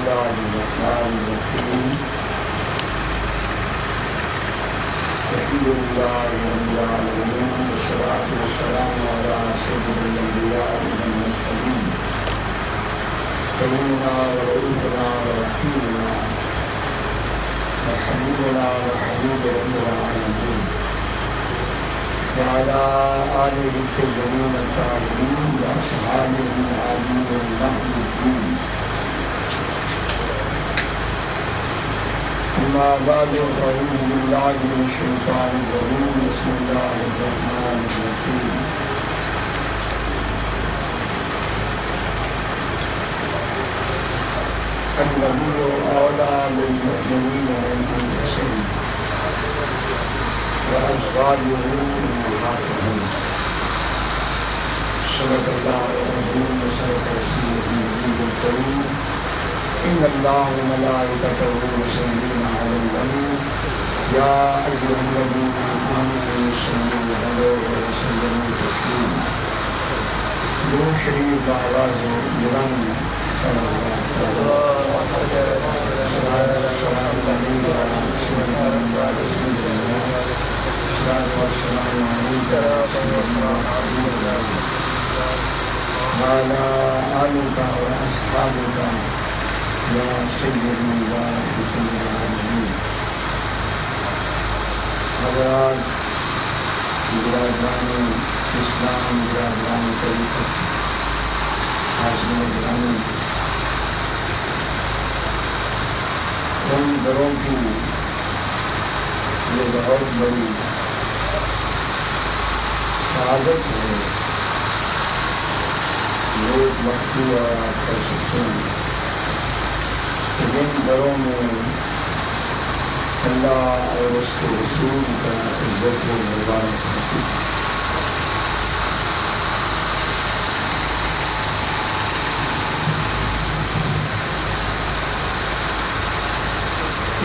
الله الرحمن الرحيم الحمد لله رب العالمين والصلاة والسلام على سيد الأنبياء والمرسلين سيدنا ورؤوفنا ورحيمنا وحبيبنا وحبيب رب العالمين وعلى آله الطيبين الطاهرين وأصحابه العالمين المهديين. أما بعد فأعوذ بالله من الشيطان الرجيم بسم الله الرحمن الرحيم. النبي أولى بالمؤمنين من أنفسهم وأزواجه أمهاتهم. صدق الله العظيم وصدق رسوله النبي الكريم. إن الله وملائكته يصلون على النبي يا أيها الذين آمنوا صلوا عليه وسلموا تسليما. درود شریف آواز بلند صلی اللہ وعلى آلك وأصحابك يا سيدنا وسيد العالمين. حضرات برادران اسلام، برادران طریقت، حاضرین گرامی، ان گھروں کی یہ بہت بڑی سعادت ہے، ایک وقتی اور آپ کر سکتے ہیں کہ جن گھروں میں اللہ اور اس کے رسول کا عزت و مبارک ہوتی ہے.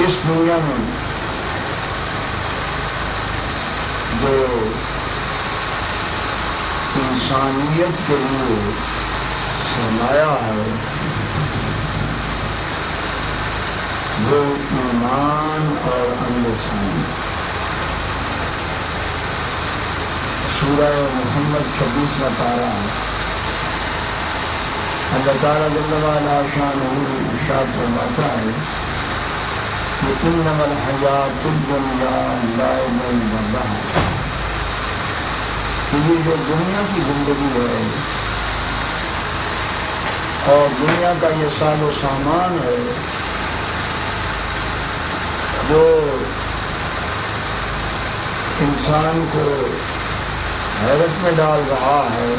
اس دنیا میں جو انسانیت کے لیے سرمایہ ہے وہ ایمان اور اندرسانی. سورہ محمد 26 پارہ اللہ تعالیٰ جل وعلا شانہ ارشاد فرماتا ہے کہ انما الحیات الدنیا لعب و لہو. یہ جو دنیا کی زندگی ہے اور دنیا کا یہ ساز و سامان ہے جو انسان کو حیرت میں ڈال رہا ہے،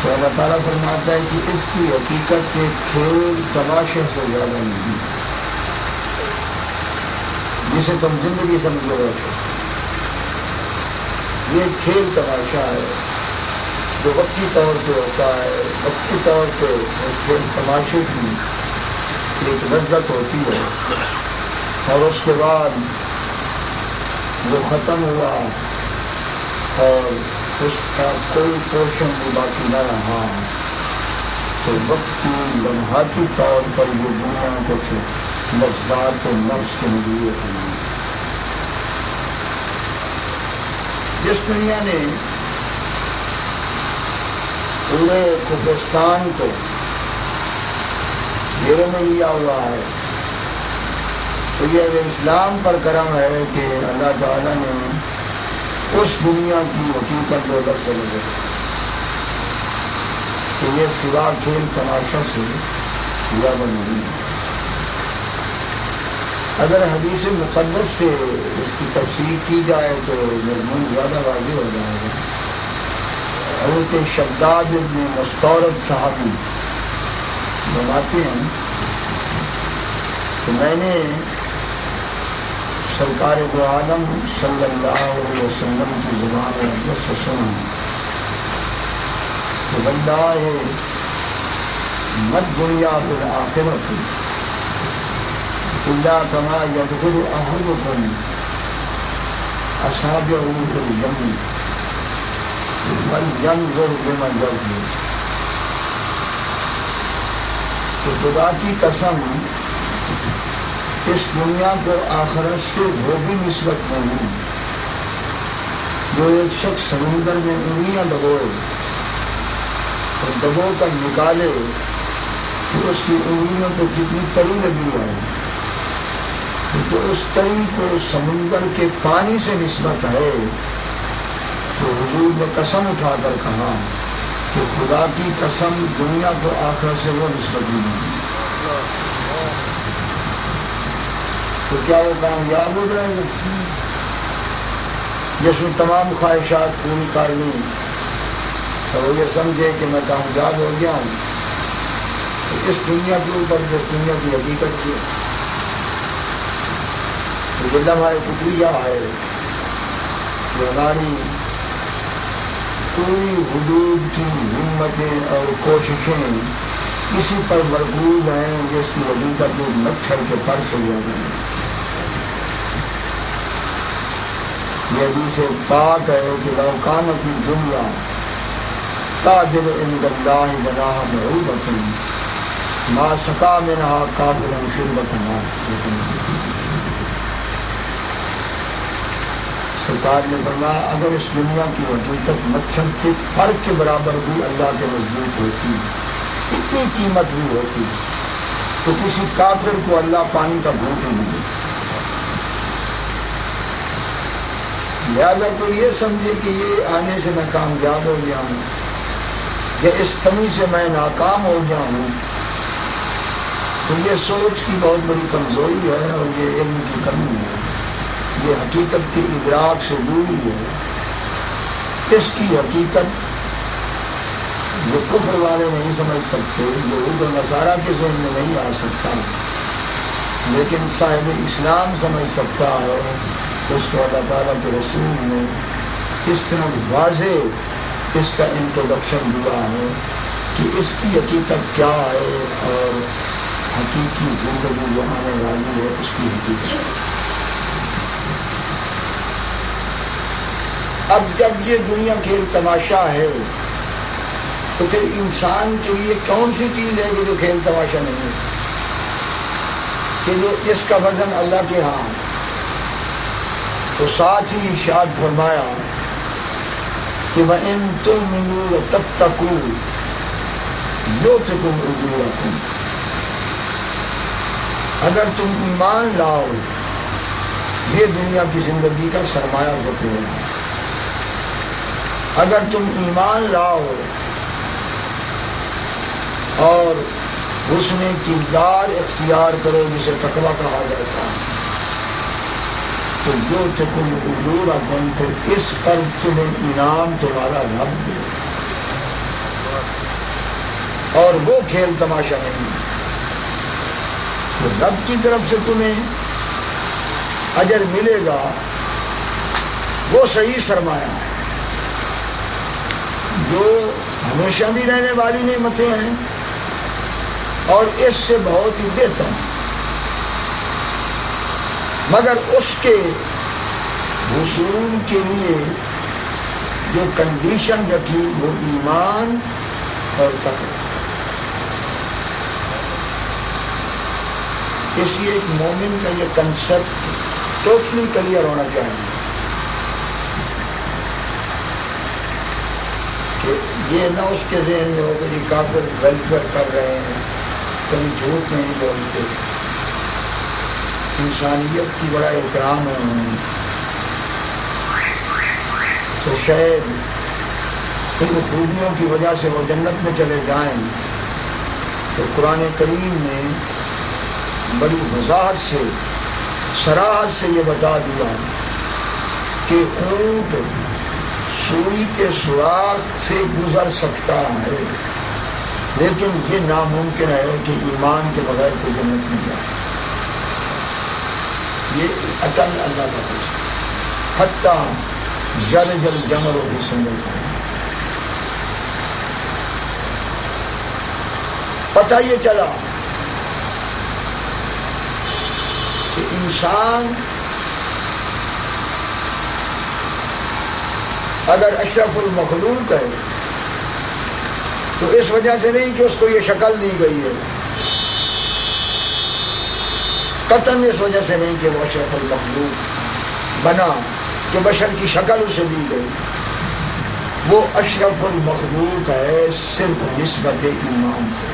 تو اللہ تعالیٰ فرماتا ہے کہ اس کی حقیقت کے کھیل تماشے سے زیادہ نہیں، جسے تم زندگی سمجھ رہے ہو. یہ کھیل تماشا ہے جو وقتی طور پہ ہوتا ہے. وقتی طور پہ اس کھیل تماشے کی ایک لذت ہوتی ہے اور اس کے بعد وہ ختم ہوا اور اس کا کوئی پورشن بھی باقی نہ رہا، تو وقتی لمحاتی طور پر یہ دنیا کچھ لذات و نفس کے لیے بنا. جس دنیا نے پورے کفرستان کو گھیرے میں لیا ہوا ہے، تو یہ اسلام پر کرم ہے کہ اللہ تعالیٰ نے اس دنیا کی حقیقت کو الگ سے لگے کہ یہ سوا کھیل تماشا سے زیادہ نہیں ہے. اگر حدیث مقدس سے اس کی تفسیر کی جائے تو مضمون زیادہ واضح ہو جائے گا. حضرت شداد بن مستورد صحابی فرماتے ہیں کہ میں نے سرکار دو عالم صلی اللہ علیہ وسلم کی زبان اقدس سے سنا کہ واللہ مت دنیا بالآخرت الا کما یدخل احدکم اصابعہ فی الجنہ ولینظر بمن یظلم. تو خدا کی قسم اس دنیا کو آخرت سے وہ بھی نسبت نہیں جو ایک شخص سمندر میں انگلیاں ڈبوئے اور ڈبو کر نکالے تو اس کی انگلیوں کو کتنی تری لگی ہے، تو اس تری کو سمندر کے پانی سے نسبت ہے، تو حضور نے قسم اٹھا کر کہا کہ خدا کی قسم دنیا کو آخرت سے وہ نسبت نہیں ہے۔ تو کیا وہ کامیاب ہو جائے گا جس میں تمام خواہشات پوری کر لیں اور وہ یہ سمجھے کہ میں کامیاب ہو گیا ہوں، تو اس دنیا کے اوپر جس دنیا کی حقیقت کی تو یہ لمحہ فکریہ ہے کہ ہماری پوری حدود کی ہمتیں اور کوششیں اسی پر مرکوز ہیں جس کی حقیقت ایک مچھر کے پر سے زیادہ ہے۔ یہ حدیث پاک ہے کہ لو کانت الدنیا تعدل عند اللہ جناح بعوضۃ ما سقی منها کافر شربۃ ماء۔ سرکار نے فرمایا اگر اس دنیا کی حقیقت مچھر کے پر کے برابر بھی اللہ کے نزدیک ہوتی، اتنی قیمت بھی ہوتی، تو کسی کافر کو اللہ پانی کا گھونٹ نہیں دیتا۔ لہٰذا کوئی یہ سمجھے کہ یہ آنے سے میں کامیاب ہو گیا ہوں یا اس کمی سے میں ناکام ہو گیا ہوں، تو یہ سوچ کی بہت بڑی کمزوری ہے اور یہ علم کی کمی ہے، یہ حقیقت کی ادراک سے دوری ہے۔ اس کی حقیقت جو کفر والے نہیں سمجھ سکتے، یہود و نصارہ کے ذہن میں نہیں آ سکتا، لیکن صاحب اسلام سمجھ سکتا ہے۔ اس کو اللہ تعالیٰ کے رسول نے اس طرح واضح اس کا انٹروڈکشن دیا ہے کہ اس کی حقیقت کیا ہے اور حقیقی زندگی جو آنے والی ہے اس کی حقیقت۔ اب جب یہ دنیا کھیل تماشا ہے تو پھر انسان کے لیے کون سی چیز ہے کہ جو کھیل تماشا نہیں ہے، کہ جو اس کا وزن اللہ کے ہاں؟ تو ساتھ ہی ارشاد فرمایا کہ وَإِن تُؤْمِنُوا وَتَتَّقُوا يُؤْتِكُمْ أُجُورَكُمْ، اگر تم ایمان لاؤ، یہ دنیا کی زندگی کا سرمایہ ذکر ہے، اگر تم ایمان لاؤ اور حسن کردار اختیار کرو جسے تقویٰ کہا جاتا ہے، تو جو تم اجورکم، پھر اس پر تمہیں انعام تمہارا رب دے، اور وہ کھیل تماشا نہیں، تو رب کی طرف سے تمہیں اجر ملے گا، وہ صحیح سرمایہ ہے جو ہمیشہ بھی رہنے والی نعمتیں ہیں اور اس سے بہت ہی بہتر، مگر اس کے حصول کے لیے جو کنڈیشن رکھی وہ ایمان اور تقویٰ۔ اس لیے ایک مومن کا یہ کنسیپٹ ٹوٹلی کلیئر ہونا چاہیے کہ یہ نہ اس کے ذہن میں ہو کہ یہ کافر ویلفیئر کر رہے ہیں، کبھی جھوٹ نہیں بولتے، انسانیت کی بڑا احترام ہے انہیں، تو شاید ان خوبیوں کی وجہ سے وہ جنت میں چلے جائیں۔ تو قرآن کریم نے بڑی وضاحت سے، صراحت سے یہ بتا دیا کہ اونٹ سوئی کے سوراخ سے گزر سکتا ہے، لیکن یہ ناممکن ہے کہ ایمان کے بغیر کوئی جنت میں جائے۔ یہ عطل اللہ کا فیصلہ، حتیٰ یلج الجمل فی سم الخیاط۔ پتہ یہ چلا کہ انسان اگر اشرف المخلوق ہے تو اس وجہ سے نہیں کہ اس کو یہ شکل دی گئی ہے، قطعاً اس وجہ سے نہیں کہ وہ اشرف المخلوق بنا کہ بشر کی شکل اسے دی گئی، وہ اشرف المخلوق ہے صرف نسبت ایمان سے۔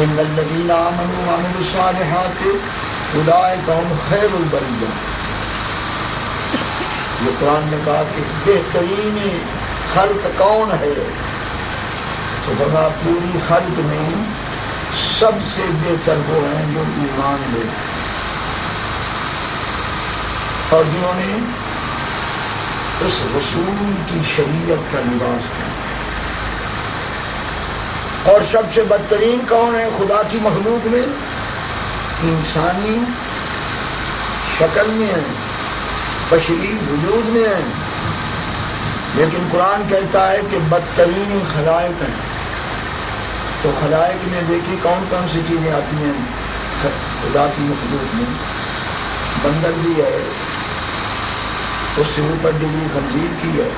ان الذین آمنوا وعملوا الصالحات اولئک هم خیر البریہ۔ یہ قرآن نے کہا کہ بہترین خلق کون ہے، تو بنا پوری خلق میں سب سے بہتر وہ ہیں جو ایمان لے اور جنہوں نے اس رسول کی شریعت کا لباس ہے۔ اور سب سے بدترین کون ہے خدا کی مخلوق میں؟ انسانی شکل میں ہیں، بشری وجود میں ہیں، لیکن قرآن کہتا ہے کہ بدترین خلائق ہیں۔ تو خلائق میں دیکھیے کون کون سی چیزیں آتی ہیں خدا کی مخلوق میں۔ بندر بھی ہے، اس سے اوپر ڈگری خنزیر کی ہے،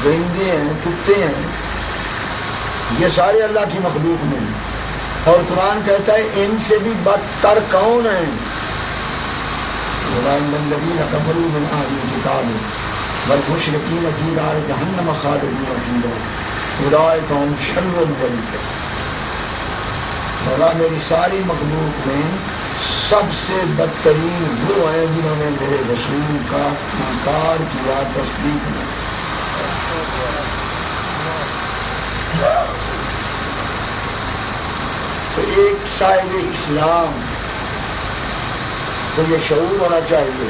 درندے ہیں، کتے ہیں، یہ سارے اللہ کی مخلوق میں ہیں۔ اور قرآن کہتا ہے ان سے بھی بدتر کون ہیں؟ الذین کفروا من اہل الکتاب والمشرکین فی نار جہنم خالدین فیہا اولئک هم شر البریہ۔ مولا میری ساری مخلوق میں سب سے بدترین وہ ہیں جنہوں نے میرے رسول کا انکار کیا، تصدیق نہیں۔ تو ایک صاحب اسلام کو یہ شعور ہونا چاہیے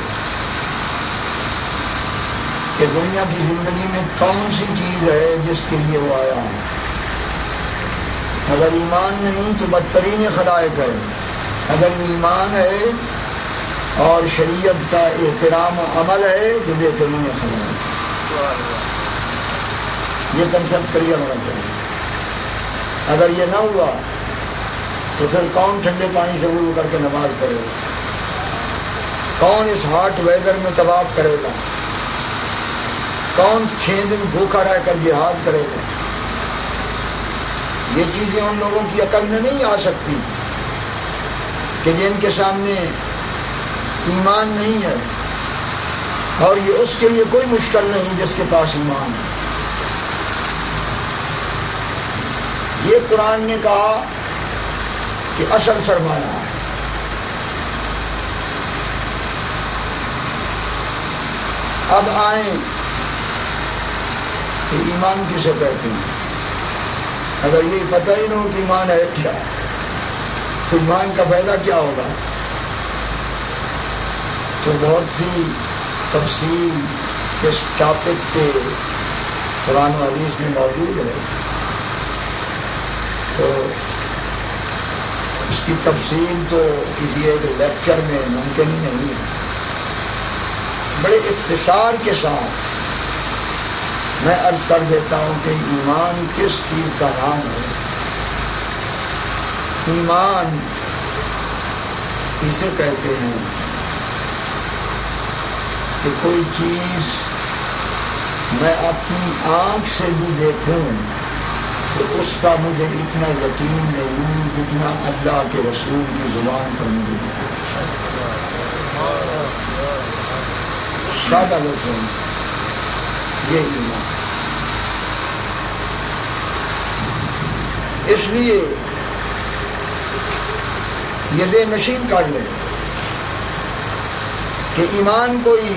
کہ دنیا کی زندگی میں کون سی چیز ہے جس کے لیے وہ آیا ہے۔ اگر ایمان نہیں تو بدترین خلائق ہے، اگر ایمان ہے اور شریعت کا احترام و عمل ہے تو بہترین خلائق۔ یہ کنسپٹ کلیئر ہونا چاہیے۔ اگر یہ نہ ہوا تو پھر کون ٹھنڈے پانی سے وضو کر کے نماز پڑھے گا؟ کون اس ہاٹ ویدر میں طواف کرے گا؟ کون 6 دن بھوکا رہ کر جہاد کرے گا؟ یہ چیزیں ان لوگوں کی عقل میں نہیں آ سکتی کہ جن کے سامنے ایمان نہیں ہے، اور یہ اس کے لیے کوئی مشکل نہیں جس کے پاس ایمان ہے۔ یہ قرآن نے کہا کہ اصل سرمایہ ہے۔ اب آئیں کہ ایمان کسے کہتے ہیں۔ اگر یہ پتہ ہی نہ ہو کہ ایمان ہے کیا تو ایمان کا فائدہ کیا ہوگا؟ تو بہت سی تفصیل اس ٹاپک پہ قرآن و حدیث میں موجود ہے، تو اس کی تفصیل تو کسی ایک لیکچر میں ممکن ہی نہیں ہے۔ بڑے اختصار کے ساتھ میں عرض کر دیتا ہوں کہ ایمان کس چیز کا نام ہے۔ ایمان اسے کہتے ہیں کہ کوئی چیز میں اپنی آنکھ سے بھی دیکھوں تو اس کا مجھے اتنا یقین نہیں جتنا اللہ کے رسول کی زبان پر مجھے سادہ لفظوں میں یہ ایمان۔ اس لیے یہ ذہن نشین کر لیں کہ ایمان کوئی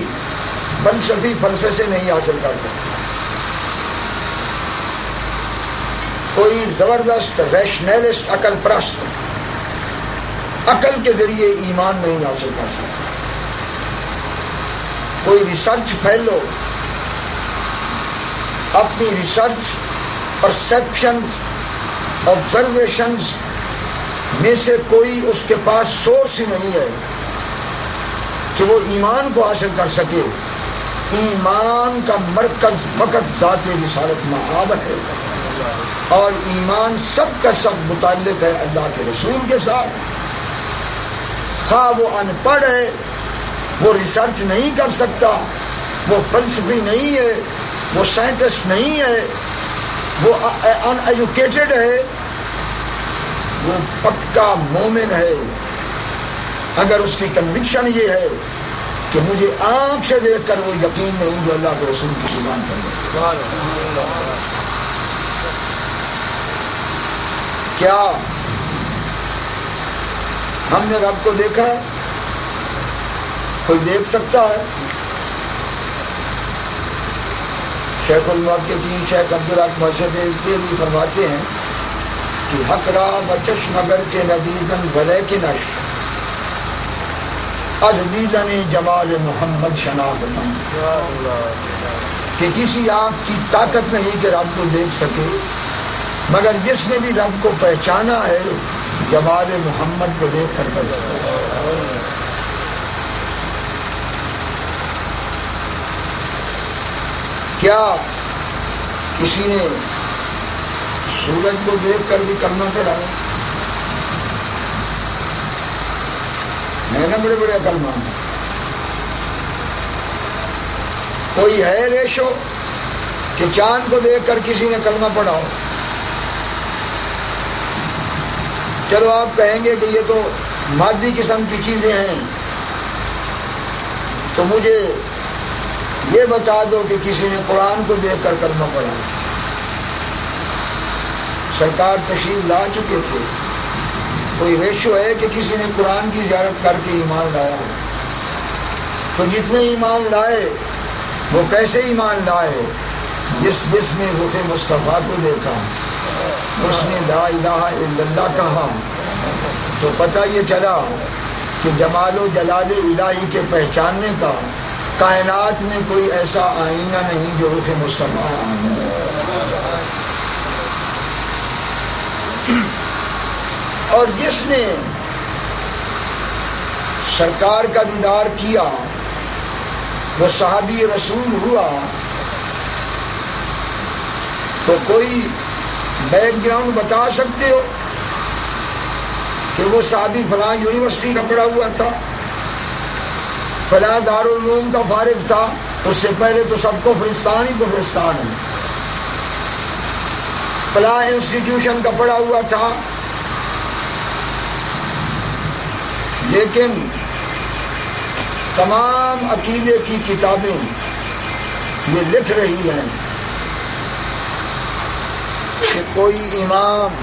فلسفی فلسفے سے نہیں حاصل کر سکتا، کوئی زبردست ریشنلسٹ عقل پرست عقل کے ذریعے ایمان نہیں حاصل کر سکتا، کوئی ریسرچ فیلو اپنی ریسرچ پرسیپشنز آبزرویشنز میں سے کوئی اس کے پاس سورس ہی نہیں ہے کہ وہ ایمان کو حاصل کر سکے۔ ایمان کا مرکز فقط ذات رسالت مآب ہے، اور ایمان سب کا سب متعلق ہے اللہ کے رسول کے ساتھ۔ خواہ وہ ان پڑھ ہے، وہ ریسرچ نہیں کر سکتا، وہ فلسفی نہیں ہے، وہ سائنٹسٹ نہیں ہے، وہ ان ایجوکیٹڈ ہے، وہ پکا مومن ہے اگر اس کی کنوکشن یہ ہے کہ مجھے آنکھ سے دیکھ کر وہ یقین نہیں جو اللہ کے رسول کی زبان پر کیا ہم نے رب کو دیکھا ہے؟ کوئی دیکھ سکتا ہے؟ شیخ المحققین شیخ عبدالحق مرشد بھی فرماتے ہیں کہ حق را بچش مگر کے ندیدن بھلے کے نش از دیدن جمال محمد شناختم، کہ کسی آنکھ کی طاقت نہیں کہ رب کو دیکھ سکے، مگر جس نے بھی رب کو پہچانا ہے جمال محمد کو دیکھ کر پہچانا۔ کیا کسی نے سورج کو دیکھ کر بھی کلمہ پڑھا ہے نا؟ بڑے بڑے کلمہ کوئی ہے ریشو کہ چاند کو دیکھ کر کسی نے کلمہ پڑھا ہو؟ چلو آپ کہیں گے کہ یہ تو مادی قسم کی چیزیں ہیں، تو مجھے یہ بتا دو کہ کسی نے قرآن کو دیکھ کر کلمہ پڑھا؟ سرکار تشریف لا چکے تھے، کوئی ریشو ہے کہ کسی نے قرآن کی زیارت کر کے ایمان لایا ہو؟ تو جتنے ایمان لائے وہ کیسے ایمان لائے؟ جس نے رخ مصطفیٰ کو دیکھا، اس نے لا الہ الا اللہ کہا، تو پتہ یہ چلا کہ جمال و جلال الہی کے پہچاننے کا کائنات میں کوئی ایسا آئینہ نہیں جو رخ مصطفیٰ اور جس نے سرکار کا دیدار کیا وہ صحابی رسول ہوا۔ تو کوئی بیک گراؤنڈ بتا سکتے ہو کہ وہ صحابی فلاں یونیورسٹی کا پڑھا ہوا تھا، فلاں دارالعلوم کا فارغ تھا؟ اس سے پہلے تو سب کو فرستان ہی فرستان ہے، فلاں انسٹیٹیوشن کا پڑھا ہوا تھا۔ لیکن تمام عقیدے کی کتابیں یہ لکھ رہی ہیں کہ کوئی امام،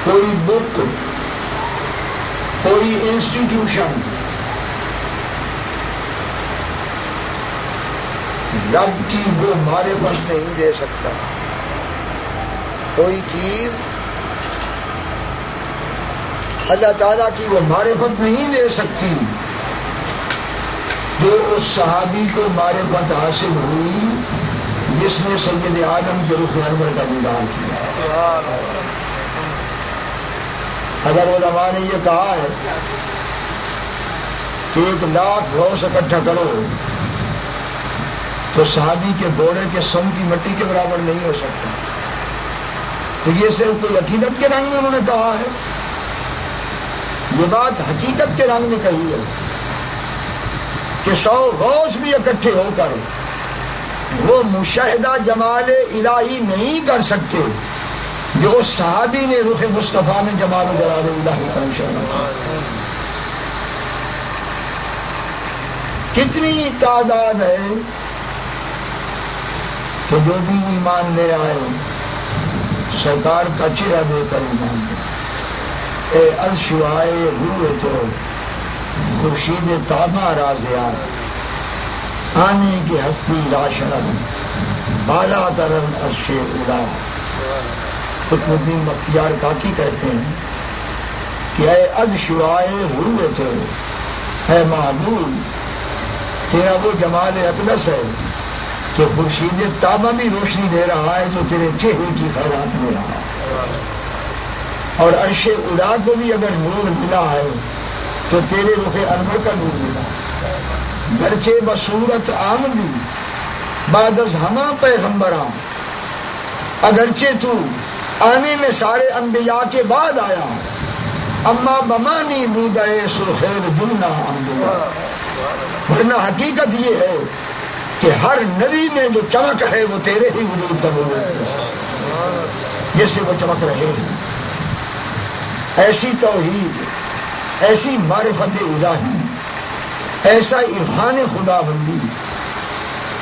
کوئی بک، کوئی انسٹیٹیوشن رب کی وہ معرفت نہیں دے سکتا۔ کوئی چیز اللہ تعالیٰ کی وہ معرفت نہیں دے سکتی جو اس صحابی کو معرفت حاصل ہوئی جس نے سید عالم کے رخ انور کا دیدار کیا۔ اگر علماء نے یہ کہا ہے کہ 1,00,000 غوث اکٹھا کرو تو صحابی کے گھوڑے کے سم کی مٹی کے برابر نہیں ہو سکتا، تو یہ صرف کوئی عقیدت کے رنگ میں انہوں نے کہا ہے؟ یہ بات حقیقت کے رنگ میں کہی ہے کہ 100 غوث بھی اکٹھے ہو کر وہ مشاہدہ جمال الہی نہیں کر سکتے جو اس صحابی نے رخ مصطفیٰ میں جمال و جلال الہی کا مشاہدہ۔ کتنی تعداد ہے کہ جو بھی ایمان لے آئے سرکار کا چہرہ دے کر ایمان لے۔ اے از شعائے روح تو خورشید تابہ رازیات آنے کی ہستی راشرم بالا ترم عرش اولا۔ قطب الدین بختیار کاکی کہتے ہیں کہ اے از شعائے روح تو، اے معبود تیرا وہ جمال اقدس ہے کہ خورشید تابہ بھی روشنی دے رہا ہے جو تیرے چہرے کی خیرات میں رہا، اور عرش اولا کو بھی اگر نور ملا ہے تو تیرے رخ انور کا نور ملا۔ گرچہ بصورت آمدی بعد از ہمہ پیغمبراں، اگرچہ تو آنے میں سارے انبیاء کے بعد آیا، اما بمانی بودائے سرخیر دلنا انبیاء، ورنہ حقیقت یہ ہے کہ ہر نبی میں جو چمک ہے وہ تیرے ہی وجود کا نور ہے۔ جس سے وہ چمک رہے ہیں. ایسی توحید، ایسی معرفت الہی، ایسا عرفان خدا بندی،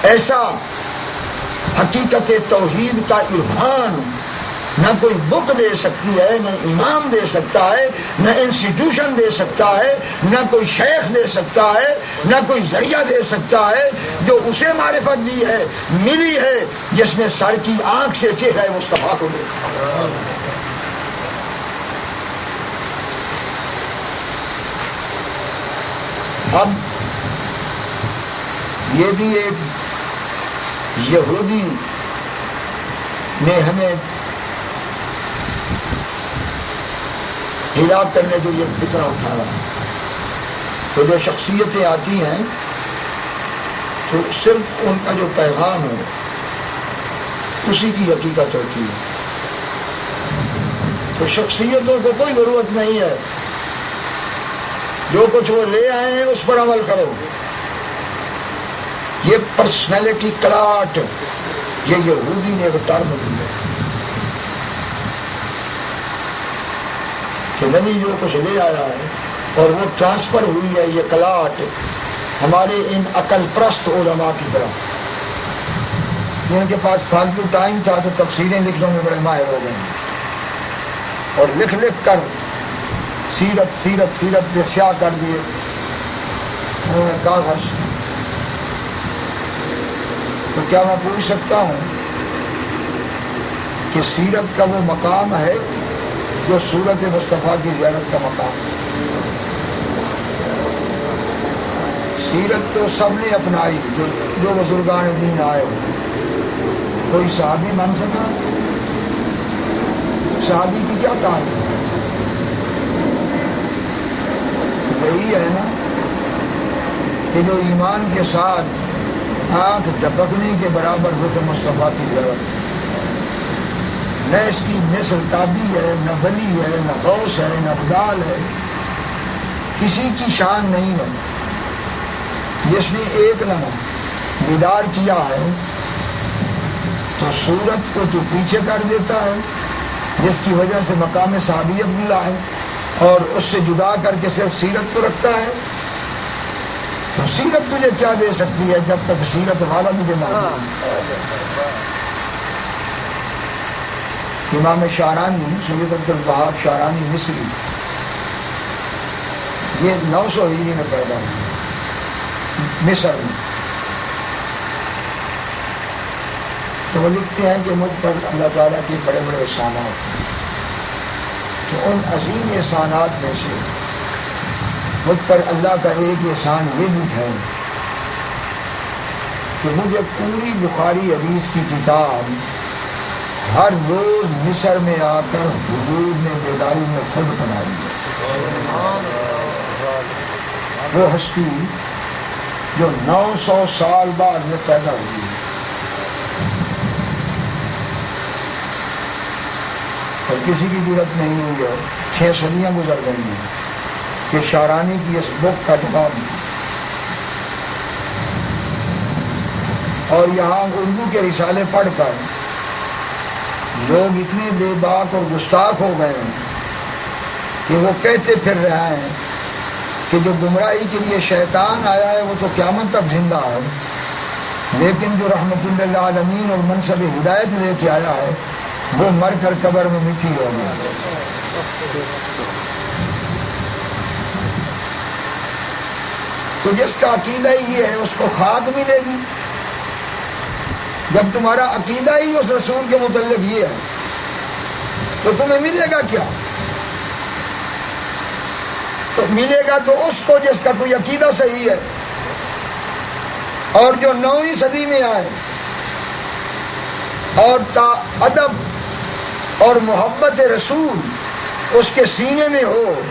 ایسا حقیقت توحید کا عرفان نہ کوئی بک دے سکتی ہے، نہ امام دے سکتا ہے، نہ انسٹیٹیوشن دے سکتا ہے، نہ کوئی شیخ دے سکتا ہے، نہ کوئی ذریعہ دے سکتا ہے. جو اسے معرفت دی ہے، ملی ہے، جس نے سر کی آنکھ سے چہرہ مصطفیٰ کو دیکھا. اب یہ بھی ایک یہودی نے ہمیں ہلاک کرنے کے لیے فکر اٹھایا. تو جو شخصیتیں آتی ہیں تو صرف ان کا جو پیغام ہے اسی کی حقیقت ہوتی ہے. تو شخصیتوں کو کوئی ضرورت نہیں ہے، جو کچھ وہ لے آئے ہیں اس پر عمل کرو. یہ پرسنالٹی کلاٹ یہ یہودی نے ایک ٹرم دی ہے کہ نبی جو کچھ لے آیا ہے اور وہ ٹرانسفر ہوئی ہے، یہ کلاٹ ہمارے ان عقل پرست علماء کی طرح، جن کے پاس فالتو ٹائم تھا تو تفسیریں لکھنے میں بڑے ماہر ہو گئے اور لکھ لکھ کر سیرت سیرت سیرت پہ سیاہ کر دیے. انہوں نے کاغذ. تو کیا میں پوچھ سکتا ہوں کہ سیرت کا وہ مقام ہے جو صورت مصطفیٰ کی زیارت کا مقام ہے؟ سیرت تو سب نے اپنائی، جو بزرگان دین آئے. کوئی صحابی بن سکا؟ صحابی کی کیا تعریف؟ یہی ہے نا کہ جو ایمان کے ساتھ آنکھ جھپکنے کے برابر رخ مصطفیٰ کی ضرورت ہے. نہ اس کی نسل تابی ہے، نہ ولی ہے، نہ غوث ہے، نہ ابدال ہے، کسی کی شان نہیں ہے. جس نے ایک لمحہ دیدار کیا ہے تو صورت کو تو پیچھے کر دیتا ہے، جس کی وجہ سے مقام صحابیت ملا ہے، اور اس سے جدا کر کے صرف سیرت کو رکھتا ہے. تو سیرت تجھے کیا دے سکتی ہے جب تک سیرت والا تجھے معلوم. امام شعرانی، سید عبدالوہاب شعرانی مصری، یہ 900 ہجری میں پیدا ہوئے مصر میں. تو وہ لکھتے ہیں کہ مجھ پر اللہ تعالیٰ کے بڑے بڑے احسانات ہیں. تو ان عظیم احسانات میں سے مجھ پر اللہ کا ایک احسان یہ بھی ہے کہ مجھے پوری بخاری حدیث کی کتاب ہر روز مصر میں آ کر حضور نے بیداری میں خود بنائی ہے. وہ ہستی جو 900 سال بعد میں پیدا ہوئی ہے اور کسی کی ضرورت نہیں ہوئی ہے. 6 صدیاں گزر گئی ہیں کہ شعرانی کی اس بک کا جواب دیا. اور یہاں اردو کے رسالے پڑھ کر لوگ اتنے بے باک اور گستاخ ہو گئے ہیں کہ وہ کہتے پھر رہے ہیں کہ جو گمراہی کے لیے شیطان آیا ہے وہ تو قیامت تک زندہ ہے، لیکن جو رحمت للعالمین اور منصب ہدایت لے کے آیا ہے وہ مر کر قبر میں مٹی ہو گیا. تو جس کا عقیدہ ہی ہے اس کو خاک ملے گی. جب تمہارا عقیدہ ہی اس رسول کے متعلق یہ ہے تو تمہیں ملے گا کیا؟ تو ملے گا تو اس کو جس کا کوئی عقیدہ صحیح ہے اور جو 9ویں صدی میں آئے اور تا ادب اور محبت رسول اس کے سینے میں ہو.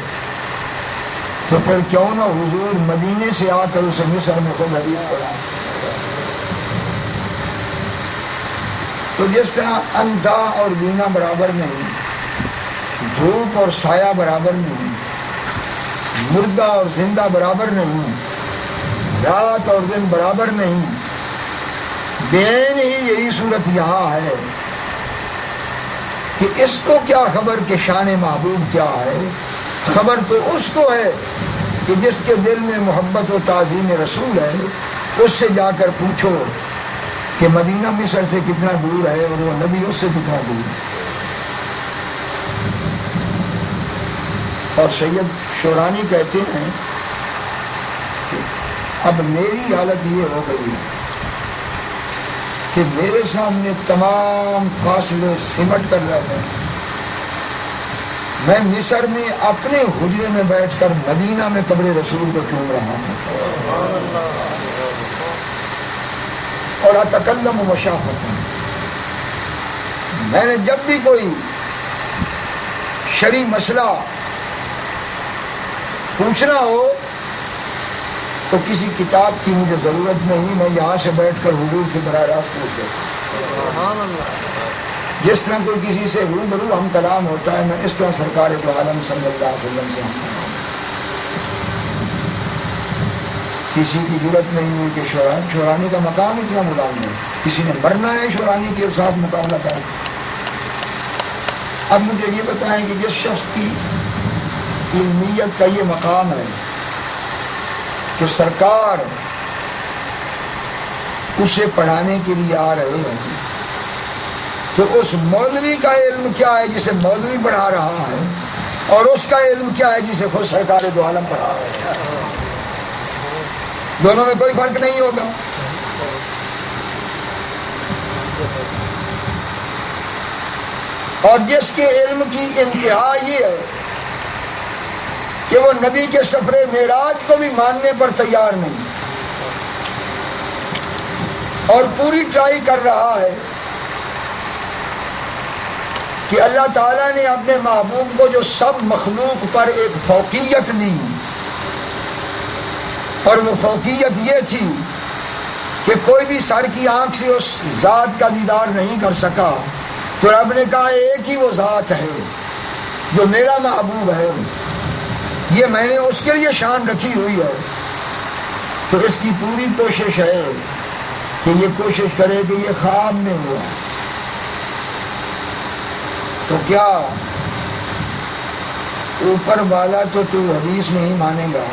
تو پھر کیوں نہ حضور مدینے سے آ کر اسے مصر میں خود حدیث پڑھا. تو جس طرح اندھا اور بینا برابر نہیں، دھوپ اور سایہ برابر نہیں، مردہ اور زندہ برابر نہیں، رات اور دن برابر نہیں، بین ہی یہی صورت یہاں ہے کہ اس کو کیا خبر کہ شان محبوب کیا ہے؟ خبر تو اس کو ہے کہ جس کے دل میں محبت و تعظیم رسول ہے، اس سے جا کر پوچھو کہ مدینہ مصر سے کتنا دور ہے اور وہ نبی اس سے کتنا دور ہے۔ اور سید شورانی کہتے ہیں کہ اب میری حالت یہ ہو گئی کہ میرے سامنے تمام فاصلے سمٹ کر رہے ہیں، میں مصر میں اپنے حجرے میں بیٹھ کر مدینہ میں قبر رسول کو چوم رہا ہوں اور اتکلم مشافۃ، میں نے جب بھی کوئی شرعی مسئلہ پوچھنا ہو تو کسی کتاب کی مجھے ضرورت نہیں، میں یہاں سے بیٹھ کر حضور سے براہ راست پوچھ لیتا ہوں۔ جس طرح کوئی کسی سے روبرو ہم کلام ہوتا ہے، میں اس طرح سرکار دو عالم صلی اللہ علیہ وسلم سے ہم کلام، کسی کی ضرورت نہیں ہوئی کہ شورانی کا مقام اتنا ملام ہے، کسی نے مرنا ہے شورانی کے ساتھ مقابلہ کریں۔ اب مجھے یہ بتائیں کہ جس شخص کی علمیت کا یہ مقام ہے کہ سرکار اسے پڑھانے کے لیے آ رہے ہیں، تو اس مولوی کا علم کیا ہے جسے مولوی پڑھا رہا ہے، اور اس کا علم کیا ہے جسے خود سرکار دو عالم پڑھا رہا ہے؟ دونوں میں کوئی فرق نہیں ہوگا۔ اور جس کے علم کی انتہا یہ ہے کہ وہ نبی کے سفر معراج کو بھی ماننے پر تیار نہیں اور پوری ٹرائی کر رہا ہے کہ اللہ تعالیٰ نے اپنے محبوب کو جو سب مخلوق پر ایک فوقیت دی، اور وہ فوقیت یہ تھی کہ کوئی بھی سر کی آنکھ سے اس ذات کا دیدار نہیں کر سکا، تو رب نے کہا ایک ہی وہ ذات ہے جو میرا محبوب ہے، یہ میں نے اس کے لیے شان رکھی ہوئی ہے۔ تو اس کی پوری کوشش ہے کہ یہ کوشش کرے کہ یہ خواب میں ہوا، تو کیا اوپر والا تو حدیث میں ہی مانے گا،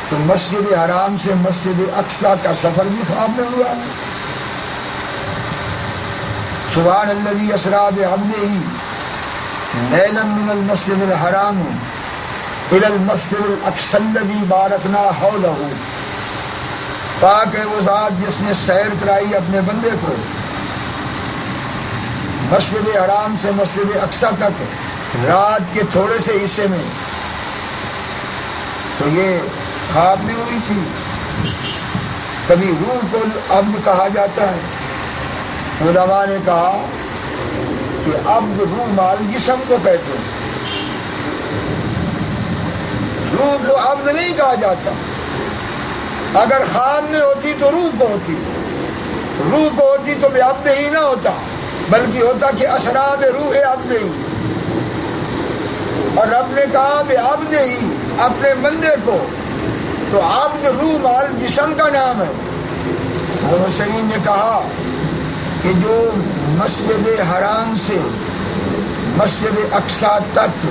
تو مسجد حرام سے مسجد اقصیٰ کا سفر بھی خواب میں ہوا۔ سبحان الذی اسریٰ بعبدہ لیلا من المسجد الحرام الی المسجد الاقصی الذی بارکنا حولہ، پاک ہے وہ ذات جس نے سیر کرائی اپنے بندے کو مسجد حرام سے مسجد اقصیٰ تک رات کے تھوڑے سے حصے میں۔ تو یہ خواب میں ہوئی تھی۔ کبھی روح کو عبد کہا جاتا ہے، علماء نے کہا کہ عبد روح مال جسم کو کہتے ہیں، روح کو عبد نہیں کہا جاتا۔ اگر خواب میں ہوتی تو روح کو ہوتی، روح کو ہوتی تو بے عبد ہی نہ ہوتا، بلکہ ہوتا کہ اسریٰ بروح عبد ہی، اور رب نے کہا بے عبد ہی اپنے بندے کو، تو عبد روح مال جسم کا نام ہے۔ مفسرین نے کہا کہ جو مسجد حرام سے مسجد اقصیٰ تک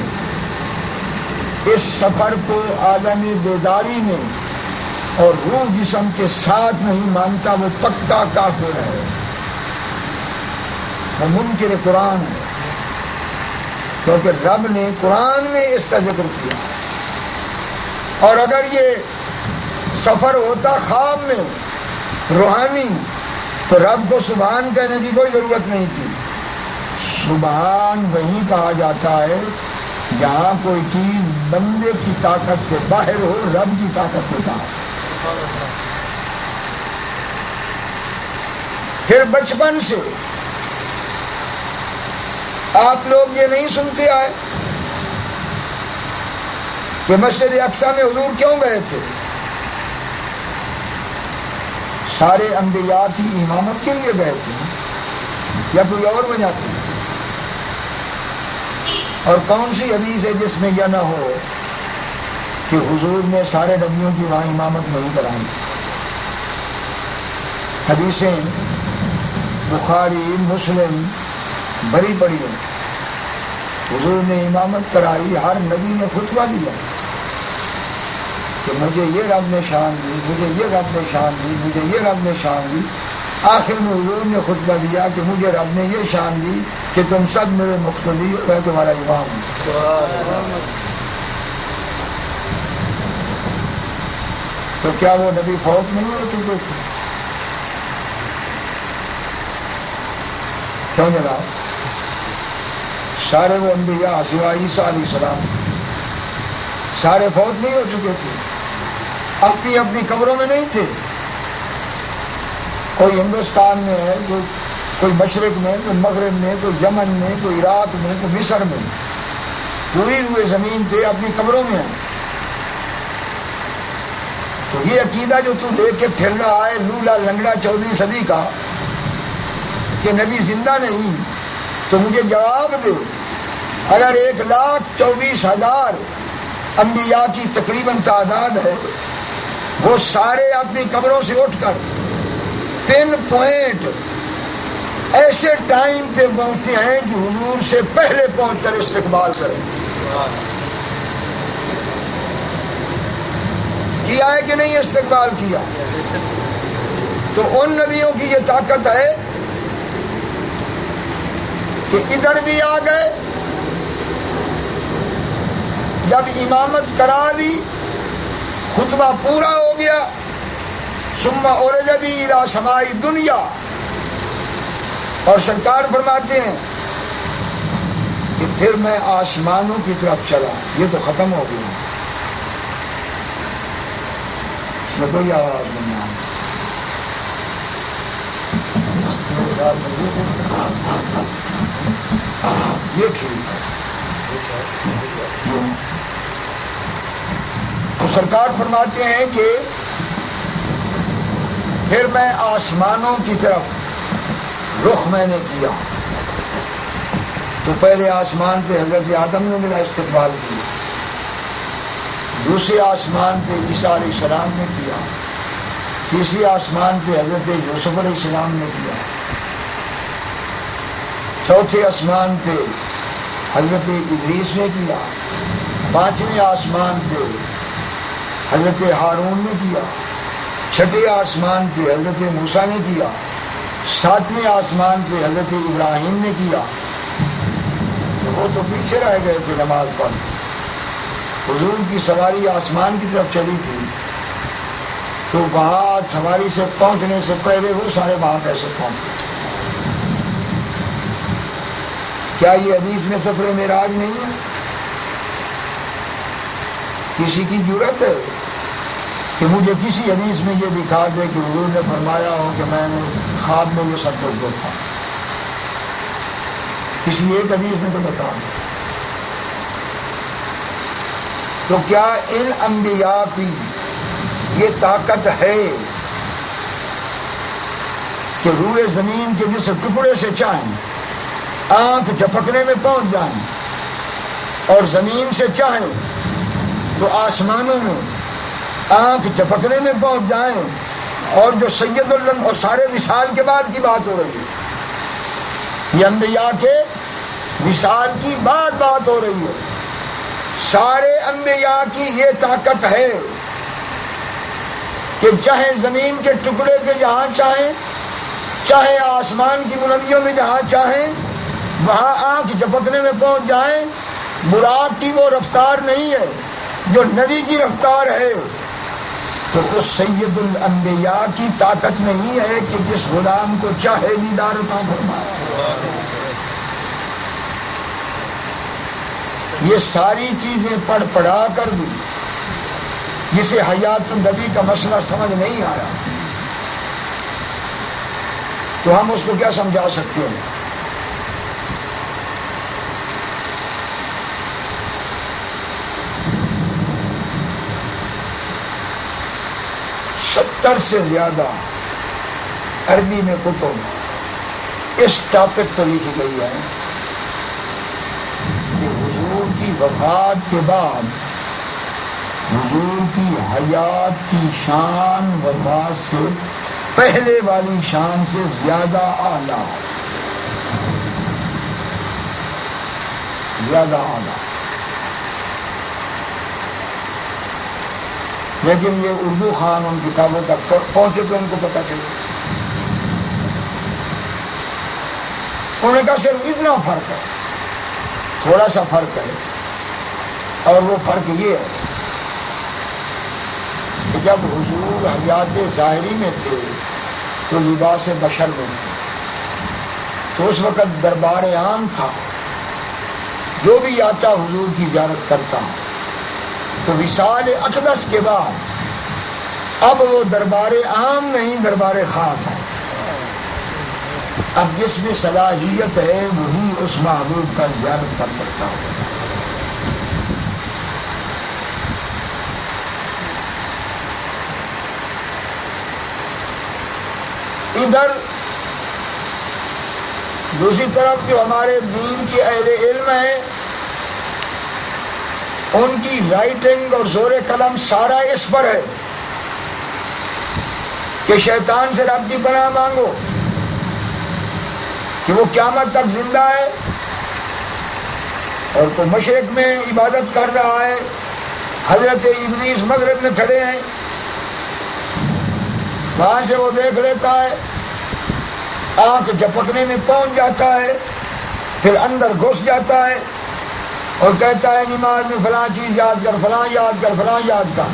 اس سفر کو عالم بیداری میں اور روح جسم کے ساتھ نہیں مانتا، وہ پکا کافر ہے، وہ منکر قرآن ہے، کیونکہ رب نے قرآن میں اس کا ذکر کیا۔ اور اگر یہ سفر ہوتا خواب میں روحانی تو رب کو سبحان کہنے کی کوئی ضرورت نہیں تھی۔ سبحان وہی کہا جاتا ہے جہاں کوئی چیز بندے کی طاقت سے باہر ہو، رب کی طاقت کے تحت۔ پھر بچپن سے آپ لوگ یہ نہیں سنتے آئے کہ مسجد اقصیٰ میں حضور کیوں گئے تھے؟ سارے انبیاء کی امامت کے لیے گئے تھے یا کوئی اور وجہ تھی؟ اور کون سی حدیث ہے جس میں یہ نہ ہو کہ حضور نے سارے نبیوں کی وہاں امامت نہیں کرائی؟ حدیثیں بخاری، مسلم بڑی بڑی ہے. حضور نے امامت کرائی، ہر نبی نے خطبہ دیا کہ مجھے یہ رب نے شان دی، مجھے یہ رب نے شان دی، مجھے یہ رب نے شان دی. آخر میں حضور نے خطبہ دیا کہ مجھے رب نے یہ شان دی کہ تم سب میرے مقتدی اور میں تمہارا امام ہوں. تو کیا وہ نبی فوت نہیں ہو چکے تھے؟ کیوں جناب؟ سارے وہ انبیاء سوائے عیسیٰ علیہ السلام سارے فوت نہیں ہو چکے تھے؟ اپنی اپنی قبروں میں نہیں تھے؟ کوئی ہندوستان میں ہے، کوئی مشرق میں، کوئی مغرب میں، کوئی یمن میں، کوئی عراق میں، کوئی مصر میں، پوری روئے زمین پہ اپنی قبروں میں ہے. تو یہ عقیدہ جو تو لے کے پھر رہا ہے لولا لنگڑا 14ویں صدی کا کہ نبی زندہ نہیں، تو مجھے جواب دے، اگر 1,24,000 انبیاء کی تقریباً تعداد ہے، وہ سارے اپنی قبروں سے اٹھ کر پن پوائنٹ ایسے ٹائم پہ پہنچتے ہیں کہ حضور سے پہلے پہنچ کر استقبال کریں. کیا ہے کہ نہیں استقبال کیا؟ تو ان نبیوں کی یہ طاقت ہے کہ ادھر بھی آ گئے، جب امامت کرا لی، خطبہ پورا ہو گیا، ثم عرج بی الی سماء دنیا، اور سرکار فرماتے ہیں کہ پھر میں آسمانوں کی طرف چلا. یہ تو ختم ہو گیا، اس میں کوئی آواز نہیں آئی. یہ ٹھیک ہے. تو سرکار فرماتے ہیں کہ پھر میں آسمانوں کی طرف رخ میں نے کیا. تو پہلے آسمان پہ حضرت آدم نے میرا استقبال کیا، دوسرے آسمان پہ عیسیٰ علیہ السلام نے کیا، تیسرے آسمان پہ حضرت یوسف علیہ السلام نے کیا، چوتھے آسمان پہ حضرت ادریس نے کیا، پانچویں آسمان پہ حضرت ہارون نے کیا، چھٹے آسمان پہ حضرت موسیٰ نے کیا، ساتویں آسمان پہ حضرت ابراہیم نے کیا. وہ تو پیچھے رہ گئے تھے نماز پڑھ. حضور کی سواری آسمان کی طرف چلی تھی، تو وہاں سواری سے پہنچنے سے پہلے وہ سارے وہاں کیسے پہنچے؟ کیا یہ حدیث میں سفر معراج نہیں ہے؟ کسی کی جرأت ہے کہ مجھے کسی حدیث میں یہ دکھا دے کہ حضور نے فرمایا ہو کہ میں نے خواب میں یہ سب کچھ دیکھا؟ کسی ایک حدیث میں تو بتا دیں. تو کیا ان انبیاء کی یہ طاقت ہے کہ روئے زمین کے جس ٹکڑے سے چاہیں آنکھ جھپکنے میں پہنچ جائیں، اور زمین سے چاہیں تو آسمانوں میں آنکھ جھپکنے میں پہنچ جائیں؟ اور جو سید الم اور سارے وصال کے بعد کی بات ہو رہی ہے، یہ انبیاء کے وصال کی بات ہو رہی ہے. سارے انبیاء کی یہ طاقت ہے کہ چاہے زمین کے ٹکڑے پہ جہاں چاہیں، چاہے آسمان کی بلندیوں میں جہاں چاہیں، وہاں آنکھ جھپکنے میں پہنچ جائیں. مراد کی وہ رفتار نہیں ہے جو نبی کی رفتار ہے. تو اس سید الانبیاء کی طاقت نہیں ہے کہ جس غلام کو چاہے دیدار عطا فرمائے. یہ ساری چیزیں پڑھ پڑھا کر بھی جسے حیات النبی کا مسئلہ سمجھ نہیں آیا تو ہم اس کو کیا سمجھا سکتے ہیں؟ ستر سے زیادہ عربی میں کتب اس ٹاپک پر لکھی گئی ہے کہ حضور کی وفات کے بعد حضور کی حیات کی شان وفات سے پہلے والی شان سے زیادہ اعلیٰ. زیادہ اعلیٰ. لیکن یہ اردو خان ان کتابوں تک پہنچے تو ان کو پتہ چلے. انہوں نے کہا صرف اتنا فرق ہے، تھوڑا سا فرق ہے، اور وہ فرق یہ ہے کہ جب حضور حیات ظاہری میں تھے تو لباس بشر میں تھے، تو اس وقت دربار عام تھا، جو بھی آتا حضور کی زیارت کرتا. تو وصال اقدس کے بعد اب وہ دربار عام نہیں، دربار خاص ہے. اب جس میں صلاحیت ہے وہی اس محبوب کا زیارت کر سکتا ہے. ادھر دوسری طرف جو ہمارے دین کے اہل علم ہیں، ان کی رائٹنگ اور زور قلم سارا اس پر ہے کہ شیطان سے رب کی پناہ مانگو کہ وہ قیامت تک زندہ ہے اور کوئی مشرق میں عبادت کر رہا ہے، حضرت ابلیس مغرب میں کھڑے ہیں، وہاں سے وہ دیکھ لیتا ہے، آنکھ جھپکنے میں پہنچ جاتا ہے، پھر اندر گھس جاتا ہے اور کہتا ہے نماز میں فلاں چیز یاد کر، فلاں یاد کر، فلاں یاد کر.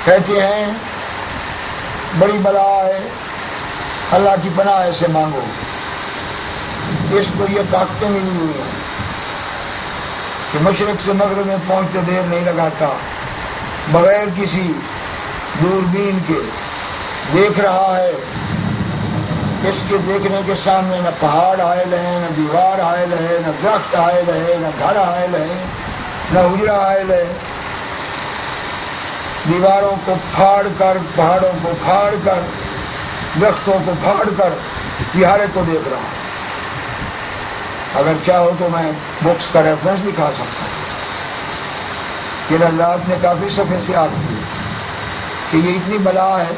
کہتے ہیں بڑی بلا ہے، اللہ کی پناہ سے مانگو. اس کو یہ طاقتیں ملی ہوئی ہیں کہ مشرق سے مغرب میں پہنچتے دیر نہیں لگاتا، بغیر کسی دوربین کے دیکھ رہا ہے. اس کے دیکھنے کے سامنے نہ پہاڑ حائل ہے، نہ دیوار حائل ہے، نہ درخت حائل ہے، نہ گھر حائل ہے، نہ حجرہ حائل ہے. دیواروں کو پھاڑ کر، پہاڑوں کو پھاڑ کر، درختوں کو پھاڑ کر بہارے کو دیکھ رہا ہوں. اگر چاہو تو میں بکس کا ریفرنس دکھا سکتا ہوں کہ اللہ نے کافی صفحے سے آپ کی کہ یہ اتنی بلا ہے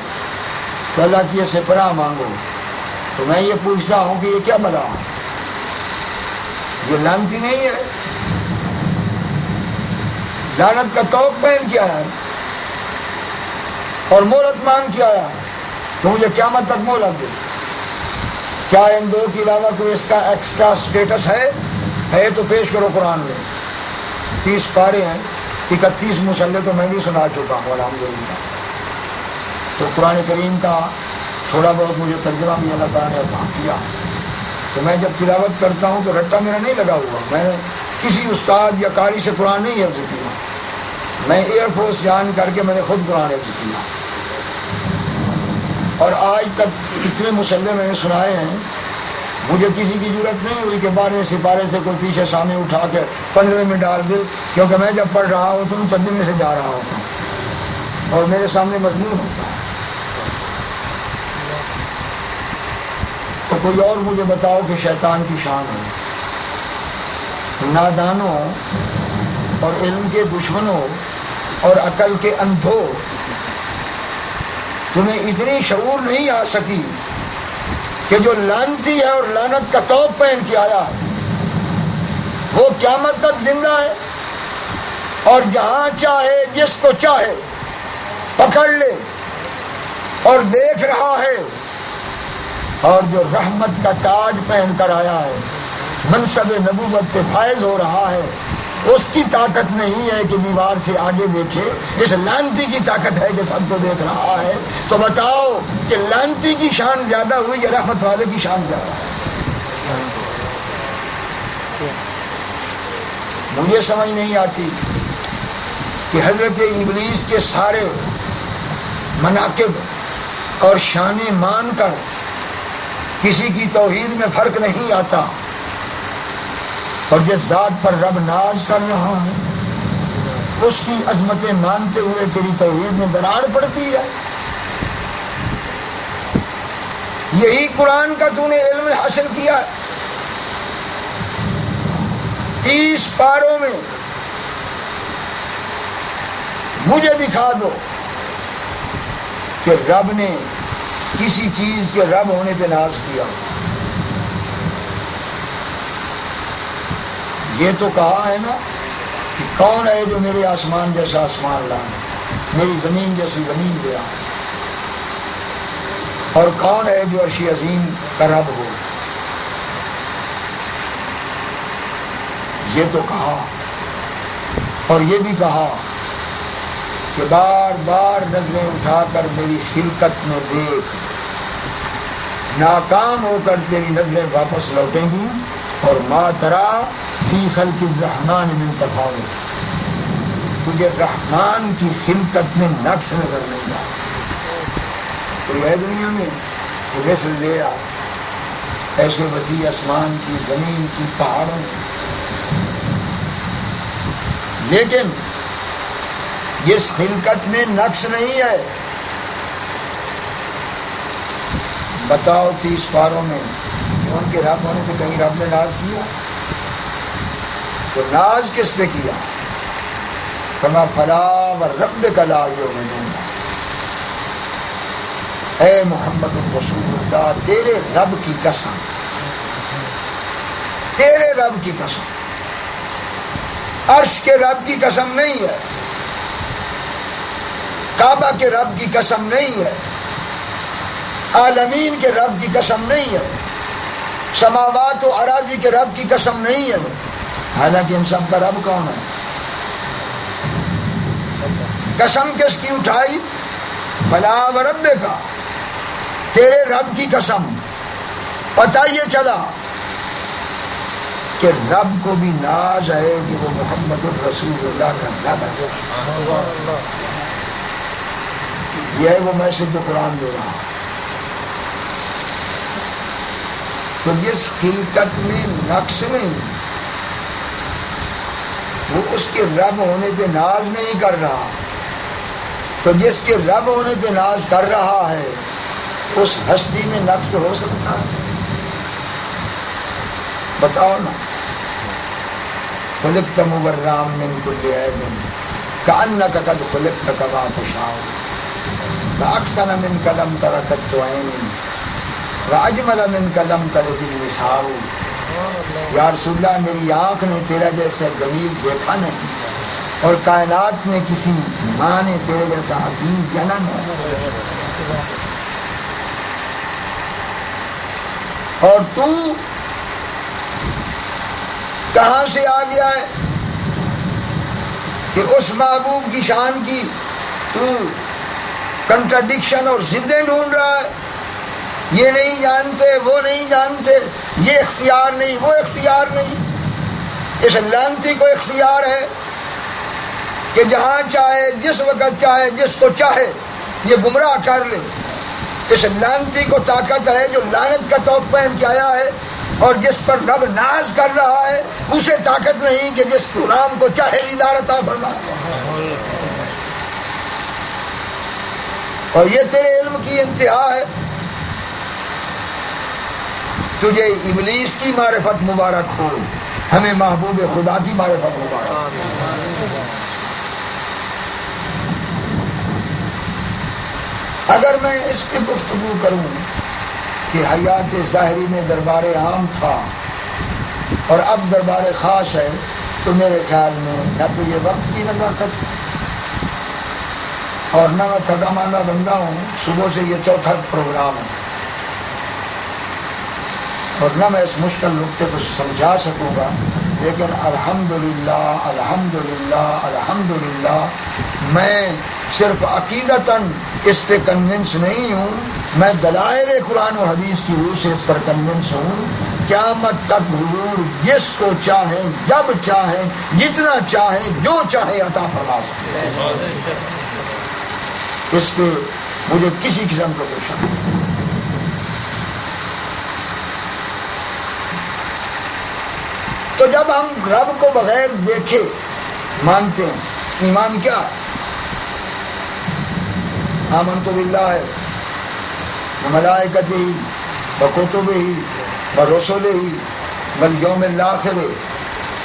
تو اللہ کی سے پناہ مانگو. تو میں یہ پوچھتا ہوں کہ یہ کیا بلا ہے؟ یہ لعنتی نہیں ہے؟ لعنت کا توق پہن کیا ہے اور مہلت مانگ کیا ہے تو مجھے قیامت تک مہلت دے. کیا ان دو کے علاوہ کوئی اس کا ایکسٹرا سٹیٹس ہے تو پیش کرو. قرآن میں 30 پارے ہیں، 31 مصلے تو میں بھی سنا چکا ہوں الحمدللہ. تو قرآن کریم کا تھوڑا بہت مجھے ترجمہ بھی اللہ تعالیٰ نے عطا کیا. تو میں جب تلاوت کرتا ہوں تو رٹا میرا نہیں لگا ہوا، میں نے کسی استاد یا قاری سے قرآن نہیں حفظ کیا، میں ایئر فورس جان کر کے میں نے خود قرآن حفظ کیا. اور آج تک اتنے مصلے میں نے سنائے ہیں، مجھے کسی کی ضرورت نہیں ہوئی کہ 12 سپارے سے کوئی پیچھے سامنے اٹھا کے 15 میں ڈال دے، کیونکہ میں جب پڑھ رہا ہوں تو میں ترجمے سے جا رہا ہوتا ہوں اور میرے سامنے مضمون ہوتا ہے. تو کوئی اور مجھے بتاؤ کہ شیطان کی شان ہے. نادانوں اور علم کے دشمنوں اور عقل کے اندھوں، تمہیں اتنی شعور نہیں آ سکی کہ جو لعنتی ہے اور لعنت کا توق پہن کے آیا وہ قیامت تک زندہ ہے اور جہاں چاہے جس کو چاہے پکڑ لے اور دیکھ رہا ہے. اور جو رحمت کا تاج پہن کر آیا ہے، منصب نبوت پہ فائز ہو رہا ہے، اس کی طاقت نہیں ہے کہ دیوار سے آگے دیکھے، اس لعنتی کی طاقت ہے کہ سب کو دیکھ رہا ہے. تو بتاؤ کہ لعنتی کی شان زیادہ ہوئی یا رحمت والے کی شان زیادہ ہے؟ مجھے سمجھ نہیں آتی کہ حضرت ابلیس کے سارے مناقب اور شانیں مان کر کسی کی توحید میں فرق نہیں آتا، اور جس ذات پر رب ناز کر رہا ہے اس کی عظمتیں مانتے ہوئے تیری توحید میں درار پڑتی ہے. یہی قرآن کا تو نے علم حاصل کیا 30 پاروں میں. مجھے دکھا دو کہ رب نے کسی چیز کے رب ہونے پہ ناز کیا. یہ تو کہا ہے نا کہ کون ہے جو میرے آسمان جیسا آسمان لائے، میری زمین جیسی زمین لے آئے، اور کون ہے جو عرش عظیم کا رب ہو. یہ تو کہا، اور یہ بھی کہا کہ بار بار نظریں اٹھا کر میری خلقت میں دیکھ، ناکام ہو کر تیری نظریں واپس لوٹیں گی، اور ما ترا فی خلق الرحمن من تفاوت، تجھے رحمان کی خلقت میں نقص نظر نہیں آئے. کوئی ہے دنیا میں جو مثل لے آ ایسے وسیع آسمان کی، زمین کی، پہاڑوں کی. لیکن جس خلقت میں نقص نہیں ہے، بتاؤ 30 پاروں میں کہ ان کے رب ہونے پہ کہیں رب نے ناز کیا؟ تو ناز کس پہ کیا؟ فما فلا وربک لا یؤمنون. اے محمد رسول اللہ، تیرے رب کی قسم، تیرے رب کی قسم، عرش کے رب کی قسم نہیں ہے، کعبہ کے رب کی قسم نہیں ہے، عالمین کے رب کی قسم نہیں ہے، سماوات و اراضی کے رب کی قسم نہیں ہے. حالانکہ ان سب کا رب کون ہے؟ قسم کس کی اٹھائی؟ فلا وربک، تیرے رب کی قسم. پتہ یہ چلا کہ رب کو بھی ناز ہے کہ وہ محمد الرسول اللہ کا رب ہے. یہ ہے وہ میسج جو قرآن دے رہا. تو جس خلقت میں نقص نہیں، وہ اس کے رب ہونے پہ ناز نہیں کر رہا. تو جس کے رب ہونے پہ ناز کر رہا ہے، اس ہستی میں نقص ہو سکتا ہے؟ بتاؤ نا. خلقت مبرأ من کل عیب کأنک قد خلقت کما تشاء وأحسن منک لم تر قط عین وأجمل منک لم تلد النساء. یا رسول اللہ، میری آنکھ نے تیرا جیسا جمیل دیکھا نہیں، اور کائنات میں کسی ماں نے تیرے جیسا عظیم جنم ہے. اور تو کہاں سے آ گیا ہے کہ اس محبوب کی شان کی تو کنٹراڈکشن اور ضدیں ڈھونڈ رہا ہے؟ یہ نہیں جانتے، وہ نہیں جانتے، یہ اختیار نہیں، وہ اختیار نہیں. اس لعنتی کو اختیار ہے کہ جہاں چاہے، جس وقت چاہے، جس کو چاہے یہ گمراہ کر لے. اس لعنتی کو طاقت ہے جو لعنت کا توق پہن کے آیا ہے، اور جس پر رب ناز کر رہا ہے اسے طاقت نہیں کہ جس غلام کو چاہے دیدار عطا فرمائے. اور یہ تیرے علم کی انتہا ہے. تجھے ابلیس کی معرفت مبارک ہو، ہمیں محبوب خدا کی معرفت مبارک. اگر میں اس پہ گفتگو کروں کہ حیات ظاہری میں دربار عام تھا اور اب دربار خاص ہے، تو میرے خیال میں نہ تو یہ وقت کی نزاکت اور نہ میں تھکا ماندہ بندہ ہوں، صبح سے یہ چوتھا پروگرام ہے، اور نہ میں اس مشکل نقطے کو سمجھا سکوں گا. لیکن الحمدللہ الحمدللہ الحمدللہ میں صرف عقیدتاً اس پہ کنونس نہیں ہوں، میں دلائل قرآن و حدیث کی روح سے اس پر کنونس ہوں. قیامت تک حضور جس کو چاہیں، جب چاہیں، جتنا چاہیں، جو چاہیں عطا فرما سکتے ہیں. اس پہ مجھے کسی قسم کا کوئی شک نہیں. تو جب ہم رب کو بغیر دیکھے مانتے ہیں، ایمان کیا ہے؟ آمنت باللہ وملائکتہ وکتبہ ورسلہ والیوم الآخر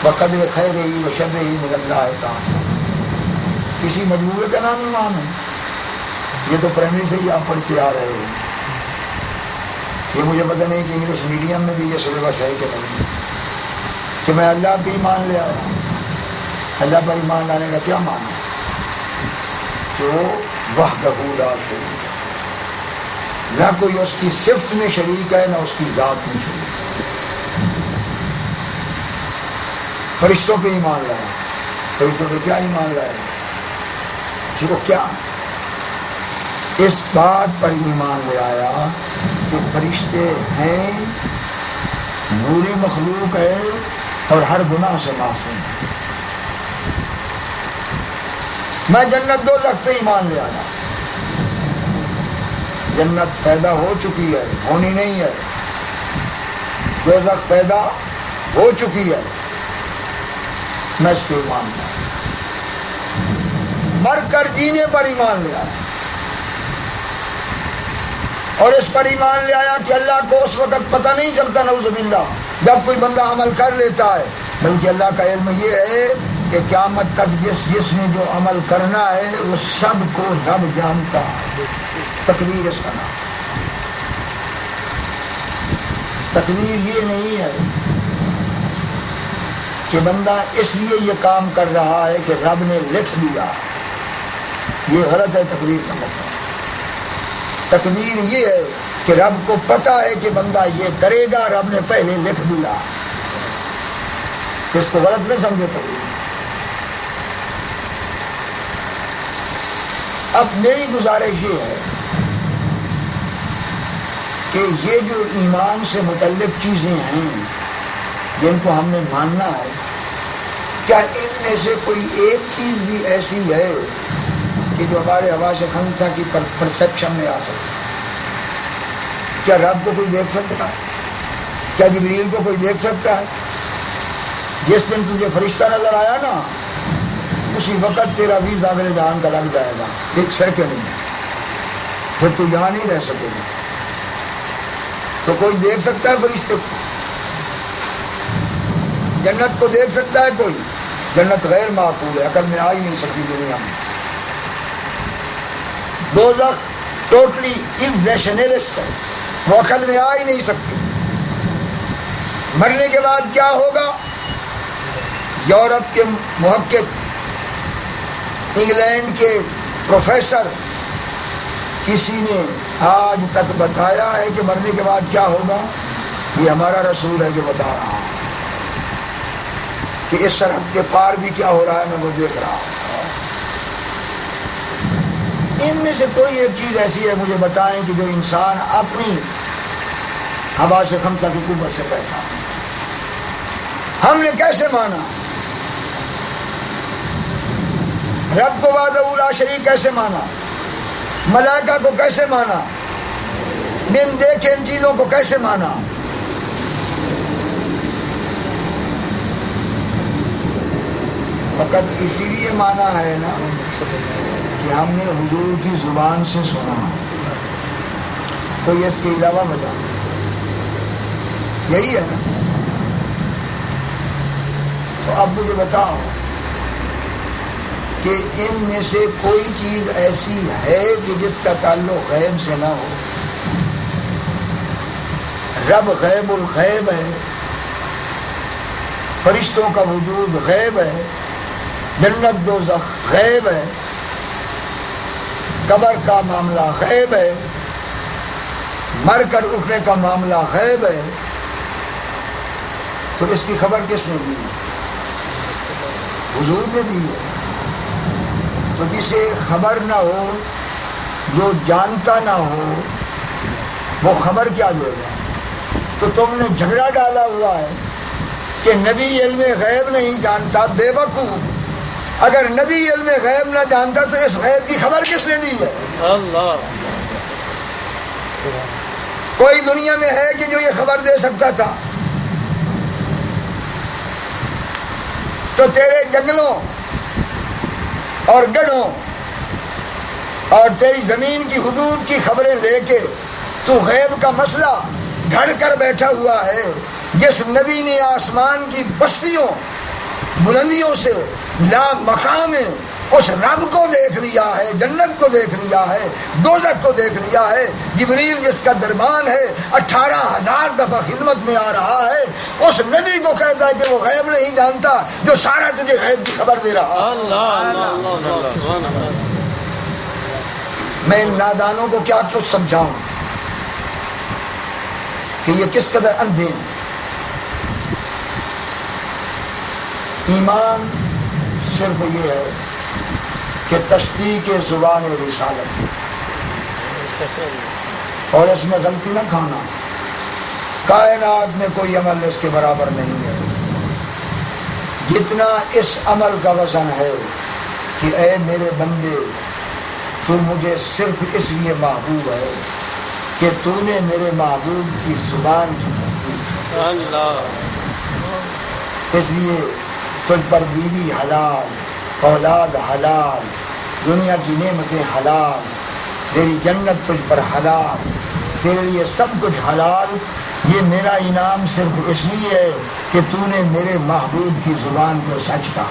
وقدر خیرہ وشرہ من اللہ تعالی. کسی مجموعے کا نام ایمان ہے؟ یہ تو پرائمری سے ہی آپ پڑھتے آ رہے ہو. یہ مجھے پتہ نہیں کہ انگلش میڈیم میں بھی یہ سلیبس ہے کہ نہیں. کہ میں اللہ پہ ایمان لے آیا. اللہ پر ایمان لانے کا کیا معنی؟ جو وحدہ لا شریک، نہ کوئی اس کی صفت میں شریک ہے نہ اس کی ذات میں شریک ہے. فرشتوں پہ ایمان لایا. فرشتوں پہ کیا ایمان لایا؟ جی وہ کیا اس بات پر ایمان لے آیا کہ فرشتے ہیں، نوری مخلوق ہے اور ہر گناہ سے معصوم ہے. میں جنت دوزخ پہ ایمان لے آیا. جنت پیدا ہو چکی ہے، ہونی نہیں ہے. دوزخ پیدا ہو چکی ہے، میں اس پہ ایمان لے آیا. مر کر جینے پر ایمان لے آیا، اور اس پر ایمان لے آیا کہ اللہ کو اس وقت پتہ نہیں چلتا نعوذ باللہ جب کوئی بندہ عمل کر لیتا ہے، بلکہ اللہ کا علم یہ ہے کہ قیامت تک جس نے جو عمل کرنا ہے وہ سب کو رب جانتا ہے. تقدیر اس کا نام. تقدیر یہ نہیں ہے کہ بندہ اس لیے یہ کام کر رہا ہے کہ رب نے لکھ دیا، یہ غلط ہے. تقدیر کا مطلب تقدیر یہ ہے کہ رب کو پتہ ہے کہ بندہ یہ کرے گا، رب نے پہلے لکھ دیا. اس کو غلط نہ سمجھے. تقدیر اب میری گزارش یہ ہے کہ یہ جو ایمان سے متعلق چیزیں ہیں جن کو ہم نے ماننا ہے، کیا ان میں سے کوئی ایک چیز بھی ایسی ہے کہ جو ہمارے حواس خمسہ کی پرسیپشن میں آ سکتی؟ کیا رب کو کوئی دیکھ سکتا ہے؟ کیا جبریل کو کوئی دیکھ سکتا ہے؟ جس دن تجھے فرشتہ نظر آیا نا، اسی وقت تیرا ویزا میرے جان کا لگ جائے گا، ایک سیکنڈ میں، پھر تو یہاں نہیں رہ سکے گا. تو کوئی دیکھ سکتا ہے فرشتے کو؟ جنت کو دیکھ سکتا ہے کوئی؟ جنت غیر معقول ہے، عقل میں آ ہی نہیں سکتی دنیا میں. دوزخ ٹوٹلی irrationalist ہے، وہ عقل میں آ ہی نہیں سکتی. مرنے کے بعد کیا ہوگا؟ یورپ کے محقق، انگلینڈ کے پروفیسر، کسی نے آج تک بتایا ہے کہ مرنے کے بعد کیا ہوگا؟ یہ ہمارا رسول ہے جو بتا رہا ہے کہ اس سرحد کے پار بھی کیا ہو رہا ہے، میں وہ دیکھ رہا ہوں. ان میں سے کوئی ایک چیز ایسی ہے مجھے بتائیں کہ جو انسان اپنی حواس خمسہ کی قوت سے بیٹھا. ہم نے کیسے مانا؟ رب کو وحدہ لا شریک کیسے مانا؟ ملائکہ کو کیسے مانا؟ بن دیکھے ان چیزوں کو کیسے مانا؟ فقط اسی لیے مانا ہے نا کہ ہم نے حضور کی زبان سے سنا. کوئی اس کے علاوہ بتا، یہی ہے نا. تو اب مجھے بتاؤ کہ ان میں سے کوئی چیز ایسی ہے کہ جس کا تعلق غیب سے نہ ہو؟ رب غیب الغیب ہے، فرشتوں کا وجود غیب ہے، جنت دوزخ غیب ہے، قبر کا معاملہ غیب ہے، مر کر اٹھنے کا معاملہ غیب ہے. تو اس کی خبر کس نے دی؟ حضور نے دی ہے. تو جسے خبر نہ ہو، جو جانتا نہ ہو، وہ خبر کیا دے گا؟ تو تم نے جھگڑا ڈالا ہوا ہے کہ نبی علم غیب نہیں جانتا. بے وقوف، اگر نبی علم غیب نہ جانتا تو اس غیب کی خبر کس نے دی ہے؟ اللہ. کوئی دنیا میں ہے کہ جو یہ خبر دے سکتا تھا؟ تو تیرے جنگلوں اور گڑھوں اور تیری زمین کی حدود کی خبریں لے کے تو غیب کا مسئلہ گھڑ کر بیٹھا ہوا ہے. جس نبی نے آسمان کی بستیوں بلندیوں سے لا مقام اس رب کو دیکھ لیا ہے، جنت کو دیکھ لیا ہے، دوزخ کو دیکھ لیا ہے. جبریل جس کا دربان ہے 18,000 دفعہ خدمت میں آ رہا ہے، اس نبی کو کہتا ہے کہ وہ غیب نہیں جانتا جو سارا تجھے غیب کی خبر دے رہا. میں ان نادانوں کو کیا کچھ سمجھاؤں کہ یہ کس قدر اندھے ہیں. ایمان صرف یہ ہے کہ تصدیق زبان رسالت اور اس میں غلطی نہ کھانا. کائنات میں کوئی عمل اس کے برابر نہیں ہے. جتنا اس عمل کا وزن ہے کہ اے میرے بندے تو مجھے صرف اس لیے محبوب ہے کہ تو نے میرے محبوب کی زبان کی تصدیق اللہ. اس لیے تجھ پر بیوی حلال، اولاد حلال، دنیا کی نعمتیں حلال، تیری جنت تجھ پر حلال، تیرے لیے سب کچھ حلال. یہ میرا انعام صرف اس لیے ہے کہ تو نے میرے محبوب کی زبان کو سچ کہا.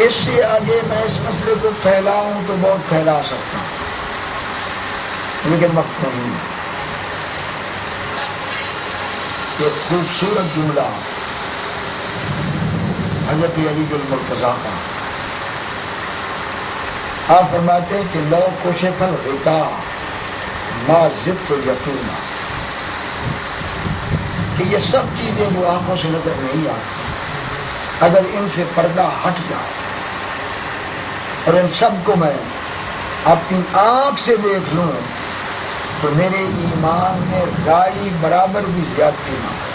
اس سے آگے میں اس مسئلے کو پھیلاؤں تو بہت پھیلا سکتا ہوں، لیکن وقت نہیں. ایک خوبصورت جملہ حضرت علی المرتضیٰ کا. آپ فرماتے ہیں کہ لو کشف الغطاء ما زدت یقینا، کہ یہ سب چیزیں جو آنکھوں سے نظر نہیں آتی، اگر ان سے پردہ ہٹ جائے اور ان سب کو میں اپنی آنکھ سے دیکھ لوں تو میرے ایمان میں رائی برابر بھی زیادتی نہ ہو.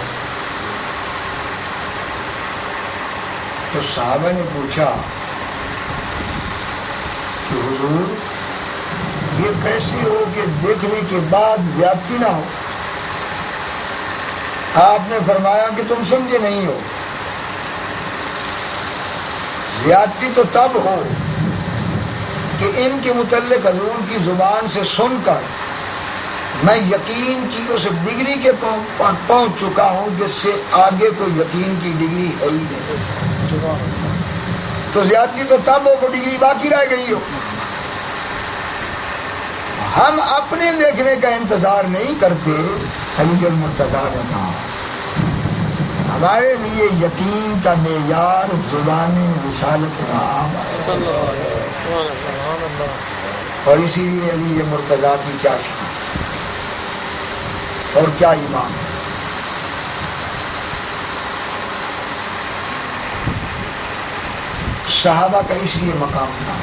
تو صحابہ نے پوچھا کہ حضور یہ کیسے ہو کہ دیکھنے کے بعد زیادتی نہ ہو؟ آپ نے فرمایا کہ تم سمجھے نہیں ہو. زیادتی تو تب ہو کہ ان کے متعلق حضور کی زبان سے سن کر میں یقین کی اس ڈگری کے پہنچ چکا ہوں جس سے آگے کوئی یقین کی ڈگری ہے ہی نہیں. تو زیادتی تو تب ہو کہ ڈگری باقی رہ گئی ہو. ہم اپنے دیکھنے کا انتظار نہیں کرتے. علی المرتضیٰ نے کہا ہمارے لیے یقین کا معیار زبان رسالت نام ہے، اور اسی لیے علی مرتضیٰ کی کیا شان اور کیا ایمان ہے. صحابہ کا اس لیے مقام تھا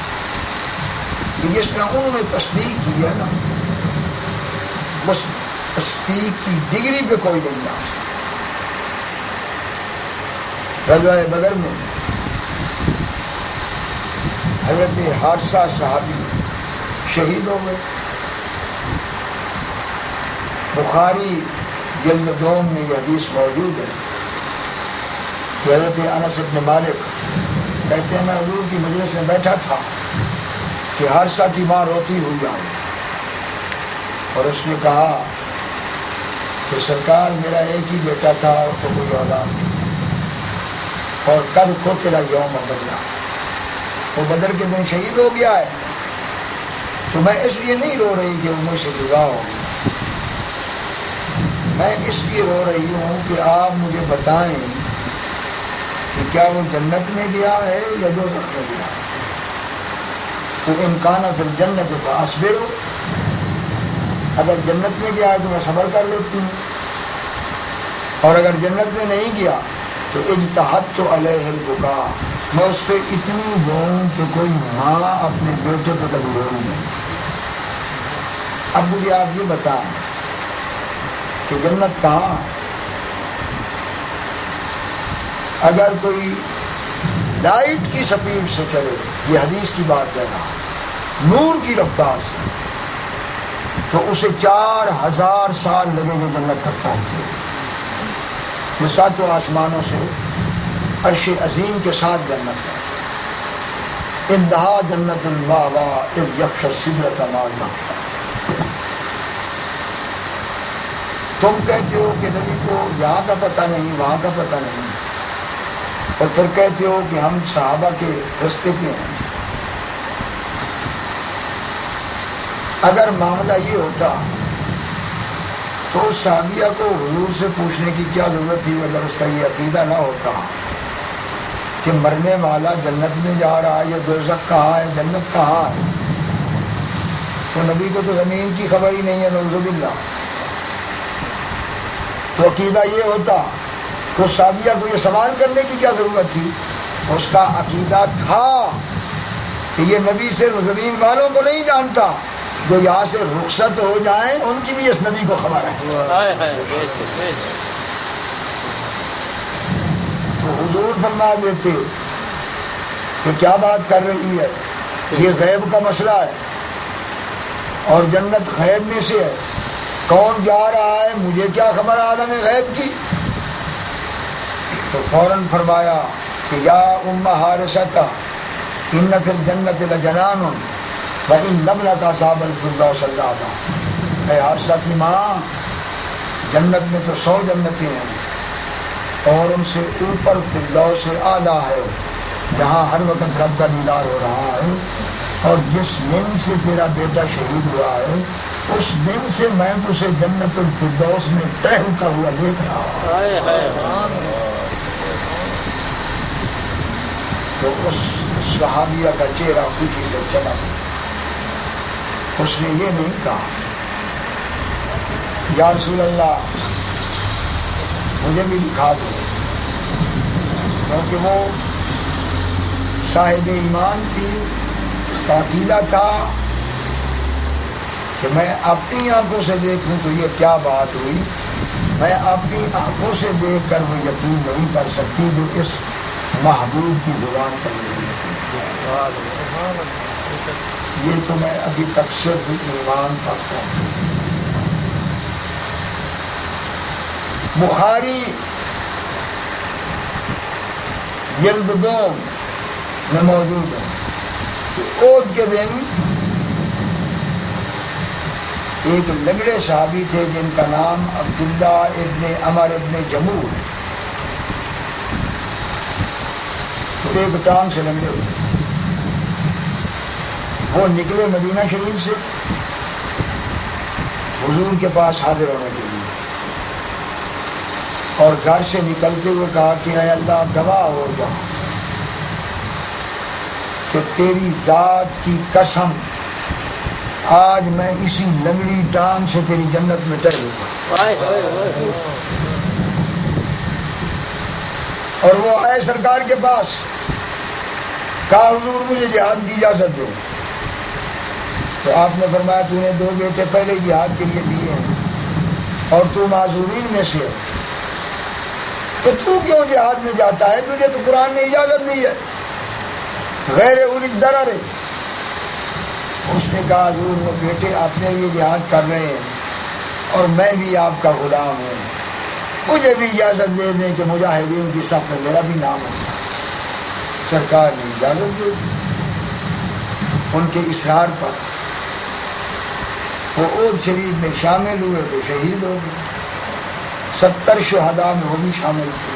کہ جس طرح انہوں نے تصدیق کی ہے نا، اس تصدیق کی ڈگری پہ کوئی نہیں آ. غزوہ بدر میں حضرت حارثہ صحابی شہید ہو گئے. بخاری جلد دوم میں یہ حدیث موجود ہے کہ حضرت انس بن مالک کہتے ہیں میں حضور کی مجلس میں بیٹھا تھا کہ حارثہ کی ماں روتی ہوئی آئی اور اس نے کہا کہ سرکار میرا ایک ہی بیٹا تھا اور تو کوئی اولاد تھی اور قد قتل یوم بدر، وہ بدر کے دن شہید ہو گیا ہے. تو میں اس لیے نہیں رو رہی کہ وہ مجھ سے جدا ہو گئی، میں اس لیے رو رہی ہوں کہ آپ مجھے بتائیں کہ کیا وہ جنت میں گیا ہے یا دوزخ میں گیا ہے. تو ان کان فی الجنت فاصبر، اگر جنت میں گیا ہے تو میں صبر کر لیتی ہوں، اور اگر جنت میں نہیں گیا تو اجتہدت علیہ البکا، میں اس پہ اتنی ہوں کہ کوئی ماں اپنے بیٹے پہ کبھی رو نہیں. اب مجھے آپ یہ بتائیں کہ جنت کہاں؟ اگر کوئی لائٹ کی سپیڈ سے چلے، یہ حدیث کی بات کہہ رہا، نور کی رفتار سے، تو اسے 4000 سال لگے گے جنت تک پہنچے. یہ ساتوں آسمانوں سے عرش عظیم کے ساتھ جنت ہے. انتہا جنت الماوا اذ یغشی السدرۃ ما یغشی. تم کہتے ہو کہ نبی کو یہاں کا پتہ نہیں، وہاں کا پتہ نہیں، اور پھر کہتے ہو کہ ہم صحابہ کے رستے پہ ہیں. اگر معاملہ یہ ہوتا تو صحابیہ کو حضور سے پوچھنے کی کیا ضرورت تھی اگر اس کا یہ عقیدہ نہ ہوتا کہ مرنے والا جنت میں جا رہا ہے یا دوزخ کہاں ہے جنت کہاں ہے؟ تو نبی کو تو زمین کی خبر ہی نہیں ہے، نعوذ باللہ۔ تو عقیدہ یہ ہوتا تو صحابیہ کو یہ سوال کرنے کی کیا ضرورت تھی؟ اس کا عقیدہ تھا کہ یہ نبی صرف زمین والوں کو نہیں جانتا، جو یہاں سے رخصت ہو جائیں ان کی بھی اس نبی کو خبر ہے۔ تو حضور فرما دیتے کہ کیا بات کر رہی ہے، یہ غیب کا مسئلہ ہے اور جنت غیب میں سے ہے، کون جا رہا ہے مجھے کیا خبر عالم غیب کی؟ تو فوراً فرمایا کہ یا ام حارثہ ان فی الجنت لجنان وان لم لک اصحاب الفردوس الاعلی، اے حارثہ کی ماں، جنت میں تو 100 جنتیں ہیں اور ان سے اوپر فردوس اعلیٰ ہے جہاں ہر وقت رب کا دیدار ہو رہا ہے، اور جس دن سے تیرا بیٹا شہید ہوا ہے اس دن سے میں اسے جنت الفردوس میں ٹہلتا ہوا دیکھ رہا ہوں۔ تو اس صحابیہ کا چہرہ خوشی سے چلا، اس نے یہ نہیں کہا یا رسول اللہ مجھے بھی دکھا دو، کیونکہ وہ صاحب ایمان تھی، اس کا عقیدہ تھا کہ میں اپنی آنکھوں سے دیکھوں تو یہ کیا بات ہوئی، میں اپنی آنکھوں سے دیکھ کر وہ یقین نہیں کر سکتی جو اس محبوب کی زبان پر نہیں ہے۔ یہ تو میں ابھی تک صرف ایمان پڑھتا ہوں۔ بخاری جلد 2 میں موجود ہے کہ عہد کے دن ایک لنگڑے صحابی تھے جن کا نام عبداللہ ابن عمر ابن جموح، تو ایک ٹانگ سے لنگڑے ہوئے، وہ نکلے مدینہ شریف سے حضور کے پاس حاضر ہونے کے لیے، اور گھر سے نکلتے ہوئے کہا کہ اے اللہ گواہ ہو جا کہ تیری ذات کی قسم آج میں اسی لنگڑی ٹانگ سے تیری جنت میں ٹہلوں گا۔ اور وہ آئے سرکار کے پاس، کہا حضور مجھے جہاد کی اجازت دے، تو آپ نے فرمایا تو نے 2 بیٹے پہلے جہاد کے لیے دیے ہیں اور تو معذورین میں سے، تو کیوں جہاد میں جاتا ہے؟ تجھے تو قرآن نے اجازت دی ہے، غیر اولی الضرر۔ اس نے کہا حضور وہ بیٹے اپنے لیے جہاد کر رہے ہیں اور میں بھی آپ کا غلام ہوں، مجھے بھی اجازت دے دیں کہ مجاہدین کی صف میں میرا بھی نام ہو۔ سرکار نے اجازت دے دی، ان کے اصرار پر وہ عہد شریف میں شامل ہوئے تو شہید ہو گئے۔ 70 شہداء میں وہ بھی شامل تھے۔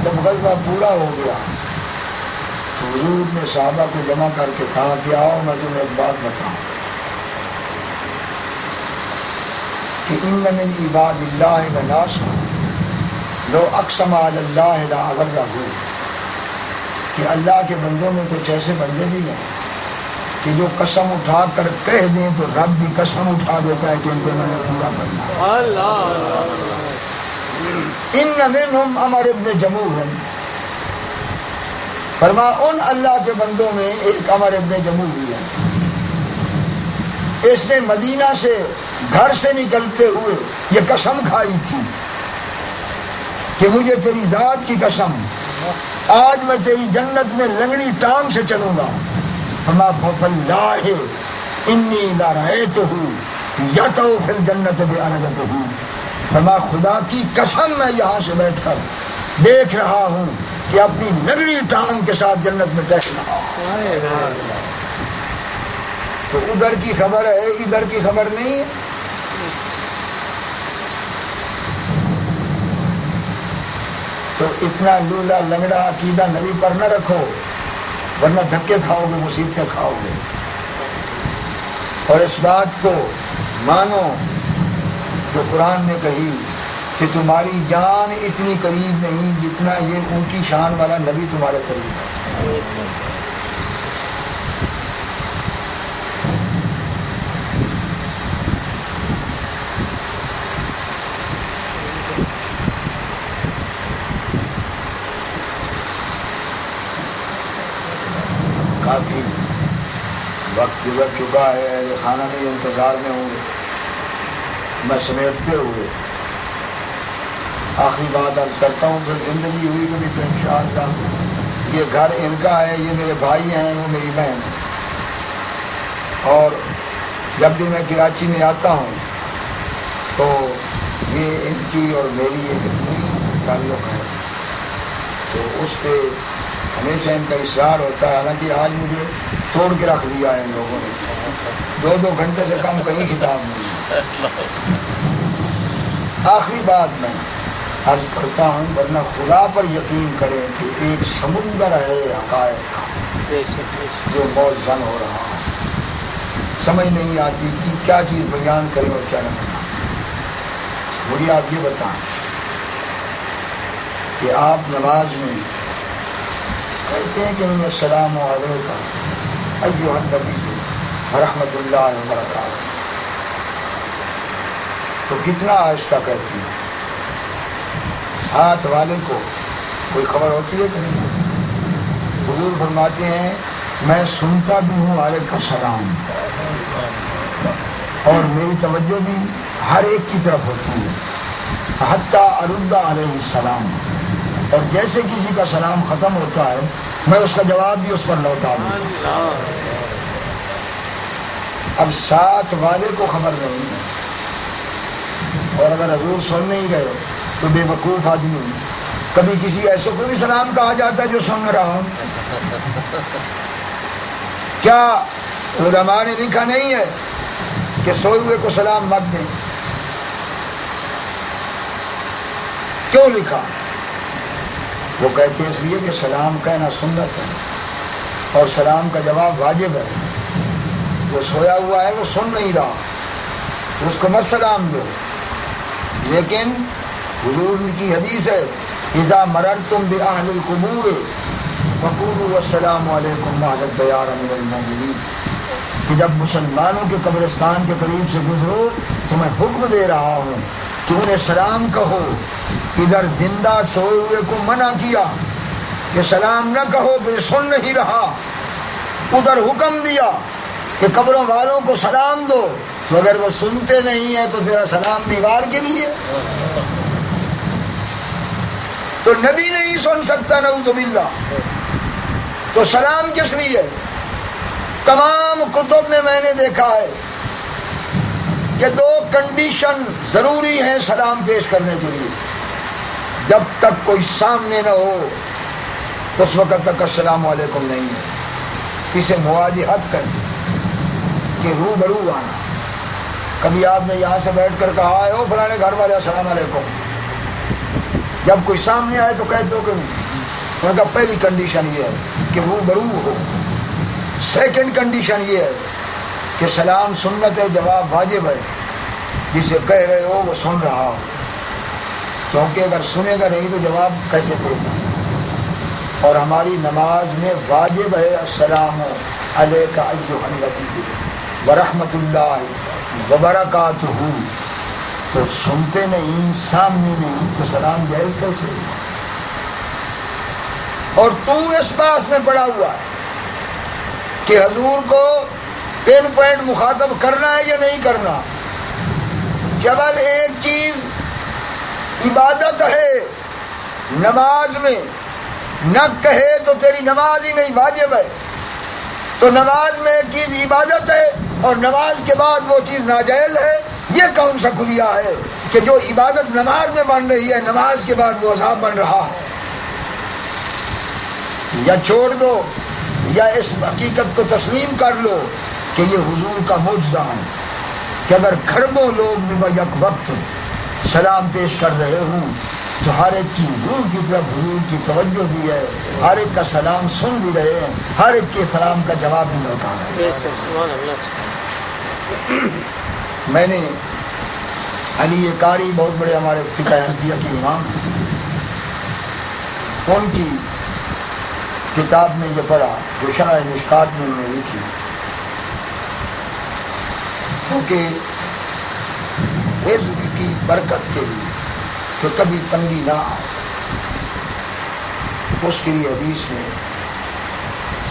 جب غزوہ پورا ہو گیا تو حضور نے صحابہ کو جمع کر کے کہا کہ آؤ میں تمہیں ایک بات بتاؤں کہ ان من عباد اللہ لناسا لو اقسم علی اللہ لأبرہ، کہ اللہ کے بندوں میں کچھ ایسے بندے بھی ہیں کہ جو قسم اٹھا کر کہہ دیں تو رب بھی قسم اٹھا دیتا ہے کہ ان کو میں نے پورا کرنا۔ ان منہم عمر ابن جموح، فرما ان اللہ کے بندوں میں ایک عمر ابن جموح بھی ہے، اس نے مدینہ سے گھر سے نکلتے ہوئے یہ قسم کھائی تھی کہ مجھے تیری ذات کی قسم آج میں تیری جنت میں لنگڑی ٹانگ سے چلوں گا۔ فرما فواللہ انی لرأیتہ یطؤ فی الجنۃ بأنگتہ، فرما خدا کی قسم میں یہاں سے بیٹھ کر دیکھ رہا ہوں کہ اپنی لنگڑی ٹانگ کے ساتھ جنت میں ٹہل رہا ہوں۔ تو ادھر کی خبر ہے ادھر کی خبر نہیں ہے۔ تو اتنا لولا لنگڑا عقیدہ نبی پر نہ رکھو ورنہ دھکے کھاؤ گے، مصیبتیں کھاؤ گے۔ اور اس بات کو مانو جو قرآن نے کہی کہ تمہاری جان اتنی قریب نہیں جتنا یہ اونچی شان والا نبی تمہارے قریب ہے. کافی وقت گزر چکا ہے، اہل خانہ میں انتظار میں ہوں گے. میں سمیٹتے ہوئے آخری بات عرض کرتا ہوں، پھر زندگی ہوئی کبھی تو انشاءاللہ یہ گھر ان کا ہے، یہ میرے بھائی ہیں، وہ میری بہن ہے. اور جب بھی میں کراچی میں آتا ہوں تو یہ ان کی اور میری ایک دینی تعلق ہے، تو اس پہ ہمیشہ ان کا اصرار ہوتا ہے. حالانکہ آج مجھے توڑ کے رکھ دیا ہے ان لوگوں نے، 2 گھنٹے سے کم کہیں کتاب نہیں. آخری بات میں عرض کرتا ہوں، ورنہ خدا پر یقین کریں کہ ایک سمندر ہے حقائق کا جو بہت زن ہو رہا ہے. سمجھ نہیں آتی کہ کیا چیز بیان کریں اور کیا نہ بتائیں. مجھے آپ یہ بتائیں کہ آپ نماز میں کہتے ہیں کہ السلام علیکم ایھا النبی ورحمۃ اللہ وبرکاتہ، تو کتنا آہستہ کہتی ہیں؟ ساتھ والے کو کوئی خبر ہوتی ہے کہ نہیں؟ حضور فرماتے ہیں میں سنتا بھی ہوں علیکہ السلام، اور میری توجہ بھی ہر ایک کی طرف ہوتی ہے، حتیٰ ارد علیہ السلام، اور جیسے کسی کا سلام ختم ہوتا ہے میں اس کا جواب بھی اس پر لوٹا دوں. اب ساتھ والے کو خبر نہیں ہے، اور اگر حضور سن نہیں گئے تو بے وقوف آدمی. کبھی کسی ایسے کو بھی سلام کہا جاتا ہے جو سن رہا ہوں. کیا علماء نے لکھا نہیں ہے کہ سوئے ہوئے کو سلام مت دیں؟ کیوں لکھا؟ وہ کہتے ہیں اس لیے کہ سلام کہنا سنت ہے اور سلام کا جواب واجب ہے. جو سویا ہوا ہے وہ سن نہیں رہا، اس کو مت سلام دو. لیکن حضور کی حدیث ہے اذا مررتم باہل القبور فقولوا السلام علیکم اہل الدیار من المؤمنین، کہ جب مسلمانوں کے قبرستان کے قریب سے گزرو تو میں حکم دے رہا ہوں کہ انہیں سلام کہو. ادھر زندہ سوئے ہوئے کو منع کیا کہ سلام نہ کہو کہ سن نہیں رہا، ادھر حکم دیا کہ قبروں والوں کو سلام دو، تو اگر وہ سنتے نہیں ہیں تو تیرا سلام دیوار کے لیے. تو نبی نہیں سن سکتا نعوذ باللہ، تو سلام کس لیے؟ تمام کتب میں نے دیکھا ہے کہ 2 کنڈیشن ضروری ہیں سلام پیش کرنے کے لیے. جب تک کوئی سامنے نہ ہو اس وقت تک السلام علیکم نہیں ہے. اسے مواجہت کر کہ روبرو آنا. کبھی آپ نے یہاں سے بیٹھ کر کہا ہے او فلانے گھر والے السلام علیکم؟ جب کوئی سامنے آئے تو کہتے ہو کہ ان کا پہلی کنڈیشن یہ ہے کہ روبرو ہو. سیکنڈ کنڈیشن یہ ہے کہ سلام سنت ہے، جواب واجب ہے. جسے کہہ رہے ہو وہ سن رہا ہو، کیونکہ اگر سنے گا نہیں تو جواب کیسے دے گا. اور ہماری نماز میں واجب ہے السلام علیکہ ایھا النبی ورحمۃ اللہ وبرکاتہ. تو سنتے نہیں، سامنے نہیں، تو سلام جائز کیسے؟ اور تو اس باس میں پڑا ہوا ہے کہ حضور کو پن پوائنٹ مخاطب کرنا ہے یا نہیں کرنا. جبل ایک چیز عبادت ہے نماز میں، نہ کہے تو تیری نماز ہی نہیں، واجب ہے. تو نماز میں ایک چیز عبادت ہے اور نماز کے بعد وہ چیز ناجائز ہے. یہ کون سا کھلیا ہے کہ جو عبادت نماز میں بن رہی ہے نماز کے بعد وہ عذاب بن رہا ہے؟ یا چھوڑ دو یا اس حقیقت کو تسلیم کر لو کہ یہ حضور کا معجزہ ہے کہ اگر کھربوں لوگ بھی یک وقت سلام پیش کر رہے ہوں تو ہر ایک کی روح کی طرف حضور کی توجہ بھی ہے، ہر ایک کا سلام سن بھی رہے ہیں، ہر ایک کے سلام کا جواب بھی لوٹا رہے ہیں. میں نے علی قاری بہت بڑے ہمارے فقہ حنفیہ کے امام ہیں، ان کی کتاب میں یہ پڑھا جو شرح مشکات میں انہوں نے لکھی، کیونکہ رزق کی برکت کے لیے کہ کبھی تنگی نہ آئے، اس کے لیے حدیث میں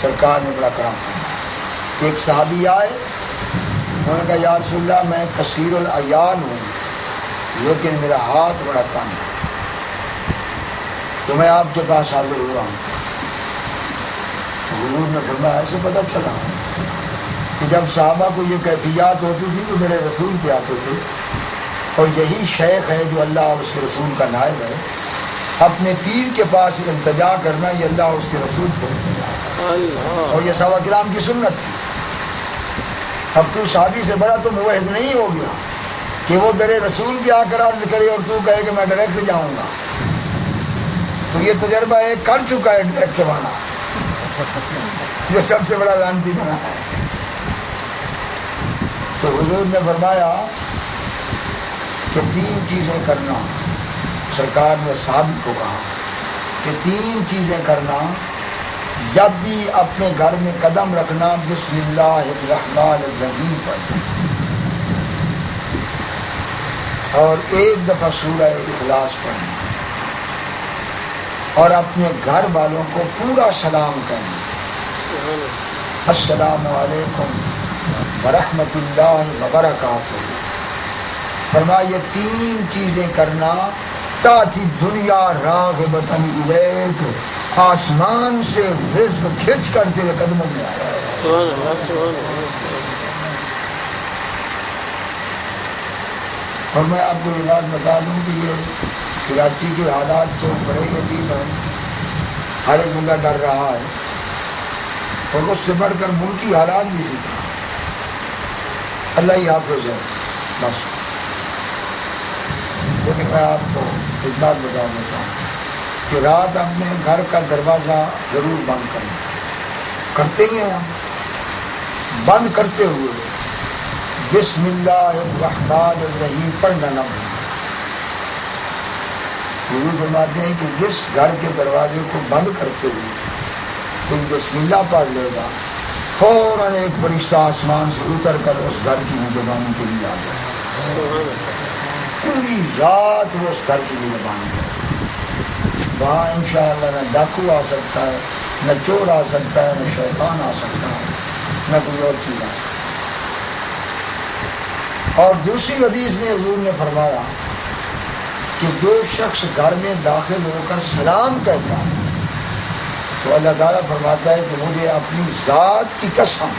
سرکار نے بڑا کرم فرمایا۔ ایک صحابی آئے، انہوں نے کہا یا رسول اللہ میں کثیر العیال ہوں لیکن میرا ہاتھ بڑا تنگ ہے، تو میں آپ کے پاس حاضر ہوا ہوں۔ حضور نے فرمایا ایسے پتہ چلا کہ جب صحابہ کو یہ کیفیات ہوتی تھی تو میرے رسول پہ آتے تھے، اور یہی شیخ ہے جو اللہ اور اس کے رسول کا نائب ہے، اپنے پیر کے پاس التجا کرنا یہ اللہ اور اس کے رسول سے التجا ہے، اور یہ صحابہ کرام کی سنت تھی۔ اب تو صحابی سے بڑا تو موحد نہیں ہو گیا کہ وہ در رسول پہ آ کر عرض کرے اور تو کہے کہ میں ڈائریکٹ جاؤں گا، تو یہ تجربہ ایک کر چکا ہے ڈائریکٹ والا، یہ سب سے بڑا لعنتی بنا ہے۔ تو حضور نے فرمایا کہ 3 چیزیں کرنا، سرکار نے صحابی کو کہا کہ 3 چیزیں کرنا، جب بھی اپنے گھر میں قدم رکھنا بسم اللہ الرحمن الرحیم پڑھنا، اور 1 دفعہ سورہ اخلاص پڑھنا، اور اپنے گھر والوں کو پورا سلام کرنا، السلام علیکم ورحمۃ اللہ وبرکاتہ۔ فرمایا یہ 3 چیزیں کرنا، تاتی دنیا راغبۃ الیک، آسمان سے رزق کھینچ کر تیرے قدموں میں آیا ہے۔ سبحان اللہ سبحان اللہ۔ اور میں آپ کو یہ بات بتا دوں کہ یہ کراچی کے حالات تو بڑے عجیب ہیں، ہر ایک بندہ ڈر رہا ہے، اور اس سے بڑھ کر ملکی حالات بھی ہیں۔ اللہ ہی حافظ ہے بس۔ لیکن میں آپ کو ایک بات بتا دیتا ہوں کہ رات اپنے گھر کا دروازہ ضرور بند کریں، کرتے ہی ہیں ہم، بند کرتے ہوئے بسم اللہ الرحمن الرحیم پڑھنا نہ بھولیں۔ حضور فرماتے ہیں کہ جس گھر کے دروازے کو بند کرتے ہوئے کوئی بسم اللہ پڑھ لے گا، فوراً ایک فرشتہ آسمان سے اتر کر اس گھر کی نگہبانی کے لیے آ جائے، پوری رات وہ اس گھر کی نگہبانی کرے۔ وہاں انشاءاللہ نہ ڈاکو آ سکتا ہے، نہ چور آ سکتا ہے، نہ شیطان آ سکتا ہے، نہ کوئی اور چیز آ سکتا ہے۔ اور دوسری حدیث میں حضور نے فرمایا کہ جو شخص گھر میں داخل ہو کر سلام کہتا ہے تو اللہ تعالیٰ فرماتا ہے کہ مجھے اپنی ذات کی قسم،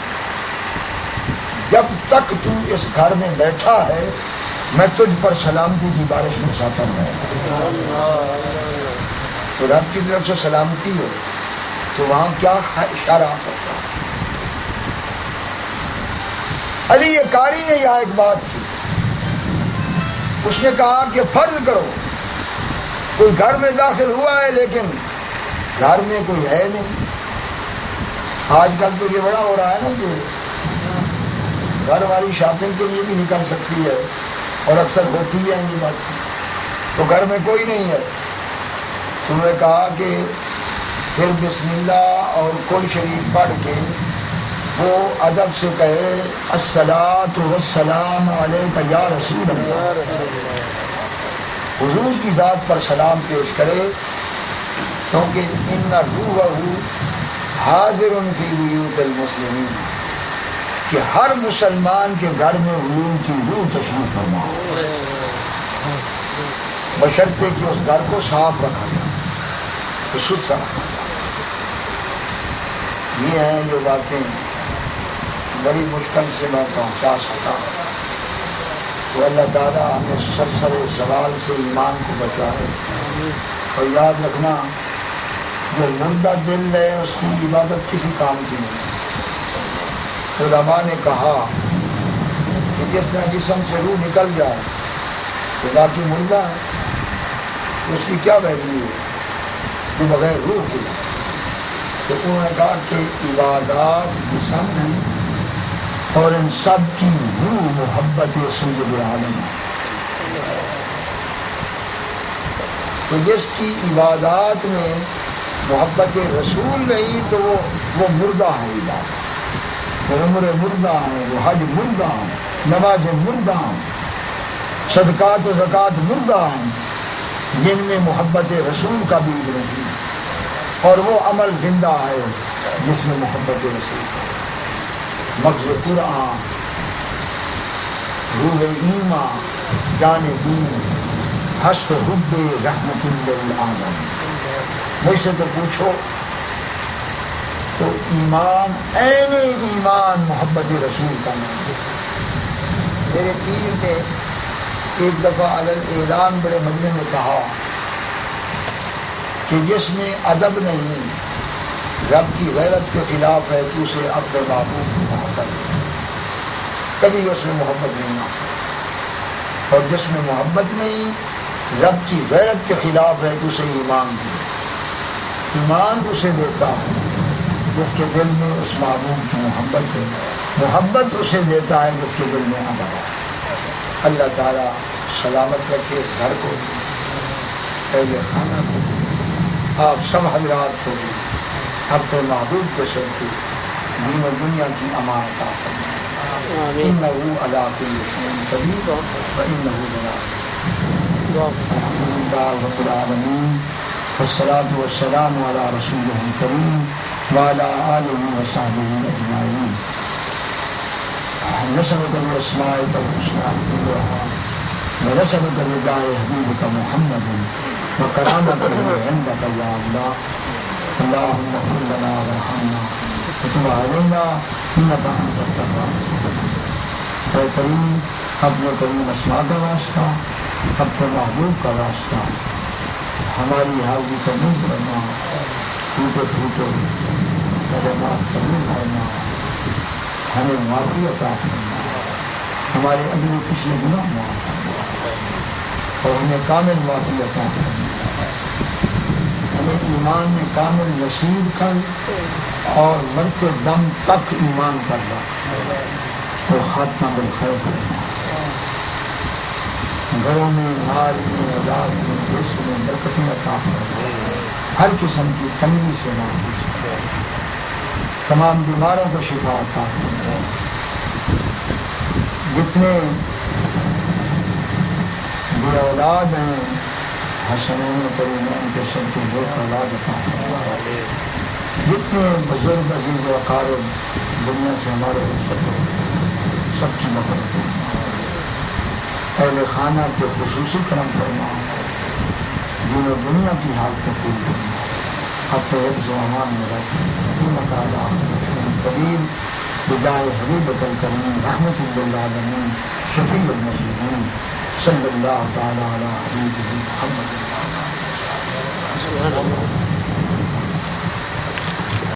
جب تک تو اس گھر میں بیٹھا ہے میں تجھ پر سلامتی کی بارش برساتا ہوں۔ تو رب کی طرف سے سلامتی ہو تو وہاں کیا اشارہ آ سکتا ہے؟ علی قاری نے یہاں ایک بات کی، اس نے کہا کہ فرض کرو کوئی گھر میں داخل ہوا ہے لیکن گھر میں کوئی ہے نہیں۔ آج کل تو یہ بڑا ہو رہا ہے نا کہ گھر والی شاپنگ کے لیے بھی نکل سکتی ہے، اور اکثر ہوتی ہے یہ بات، تو گھر میں کوئی نہیں ہے، تو انہوں نے کہا کہ پھر بسم اللہ اور کل شریف پڑھ کے وہ ادب سے کہے الصلاۃ والسلام علیک یا رسول اللہ، حضور کی ذات پر سلام پیش کرے، کیونکہ ان روحہ حاضر فی بیوت المسلمین، کہ ہر مسلمان کے گھر میں حضور کی روح تشریف فرما، بشرطے کہ اس گھر کو صاف رکھا جائے، ستھرا رکھا جائے۔ یہ ہیں جو باتیں بڑی مشکل سے میں پہنچا سکتا ہوں، تو اللہ تعالیٰ ہمیں سرسر زوال سے ایمان کو بچائے۔ اور یاد رکھنا جو مردہ دل ہے اس کی عبادت کسی کام کی نہیں۔ علماء نے کہا کہ جس طرح جسم سے روح نکل جائے تو باقی مردہ ہے، اس کی کیا ویلیو ہے جو بغیر روح کے؟ تو انہوں نے کہا کہ عبادات جسم ہیں اور ان سب کی روح محبت سید العالم ہے۔ تو جس کی عبادات میں محبت رسول نہیں تو وہ مردہ ہے عبادت، وہ عمر مردہ ہے، وہ حج مردہ ہے، نماز مردہ ہیں، صدقات و زکوٰۃ مردہ ہیں جن میں محبت رسول کا بیج نہیں، اور وہ عمل زندہ ہے جس میں محبت رسول کا مغز قرآن، روح ایمان، جان دین، ہست حب رحمت للعالمین۔ مجھ سے تو پوچھو تو ایمان، عین ایمان محبت رسول کا نام ہے۔ میرے پیر نے ایک دفعہ علی الاعلان بڑے مجمع میں کہا کہ جس میں ادب نہیں، رب کی غیرت کے خلاف ہے تو اسے اپنے محبوب کی محبت کبھی اس میں محبت نہیں آ سکتی، اور جس میں محبت نہیں، رب کی غیرت کے خلاف ہے تو اسے ایمان دے۔ ایمان اسے دیتا ہے جس کے دل میں اس محبوب کی محبت ہے، محبت اسے دیتا ہے جس کے دل میں ادب ہے۔ اللہ تعالیٰ سلامت رکھے اس گھر کو، اہل خانہ کو، آپ سب حضرات کو بھی اپنے محبوب کے سر کی دین و دنیا کی امانت عطا فرمائے۔ انہ علی کل شیء قدیر وانہ الحمد للہ رب العالمین، والصلاة والسلام علی رسولہ الکریم وعلی آلہ وصحبہ اجمعین۔ نسألک بأسمائک الحسنى كلها ونسألك بجاه حبیبک محمد وکرامته عندک یا اللہ۔ اللهم اغفر لنا وارحمنا وتب علینا انک انت التواب۔ اے کریم، اپنے کریم اسماء کا واسطہ، اپنے محبوب کا واسطہ ہماری حاضری قبول کرنا، ٹوٹے ٹوٹے کلمات قبول کرنا، ہمیں معافی عطا کرنا، ہمارے اگلے پچھلے گناہ معاف کرنا، اور ہمیں کامل معافی عطا کرنا، ہمیں ایمان میں کامل نصیب کر اور مرتے دم تک ایمان کرنا اور خاتمہ بالخیر کرنا، گھروں میں، مال میں، اولاد میں، رزق میں برکتیں عطا کرنا، ہر قسم کی تنگی سے محفوظ کرنا، تمام بیماروں کو شفا عطا کرنا، جتنے بے اولاد ہیں حسنین و کریمین کے سب کے جو اولاد عطا کرنا، جتنے بزرگ عزیز و اقارب دنیا سے ہمارے سب کی مدد کرنا، اہل خانہ کے خصوصی کرم کرنا، دین و دنیا کی حالت کو پوری کرنا، اپنے حفظ و امان میں رکھنا، قدیر بجائے حبیبک الکریم رحمت للعالمین شفیع المذنبین صلی اللہ تعالی علی حبیبہ محمد۔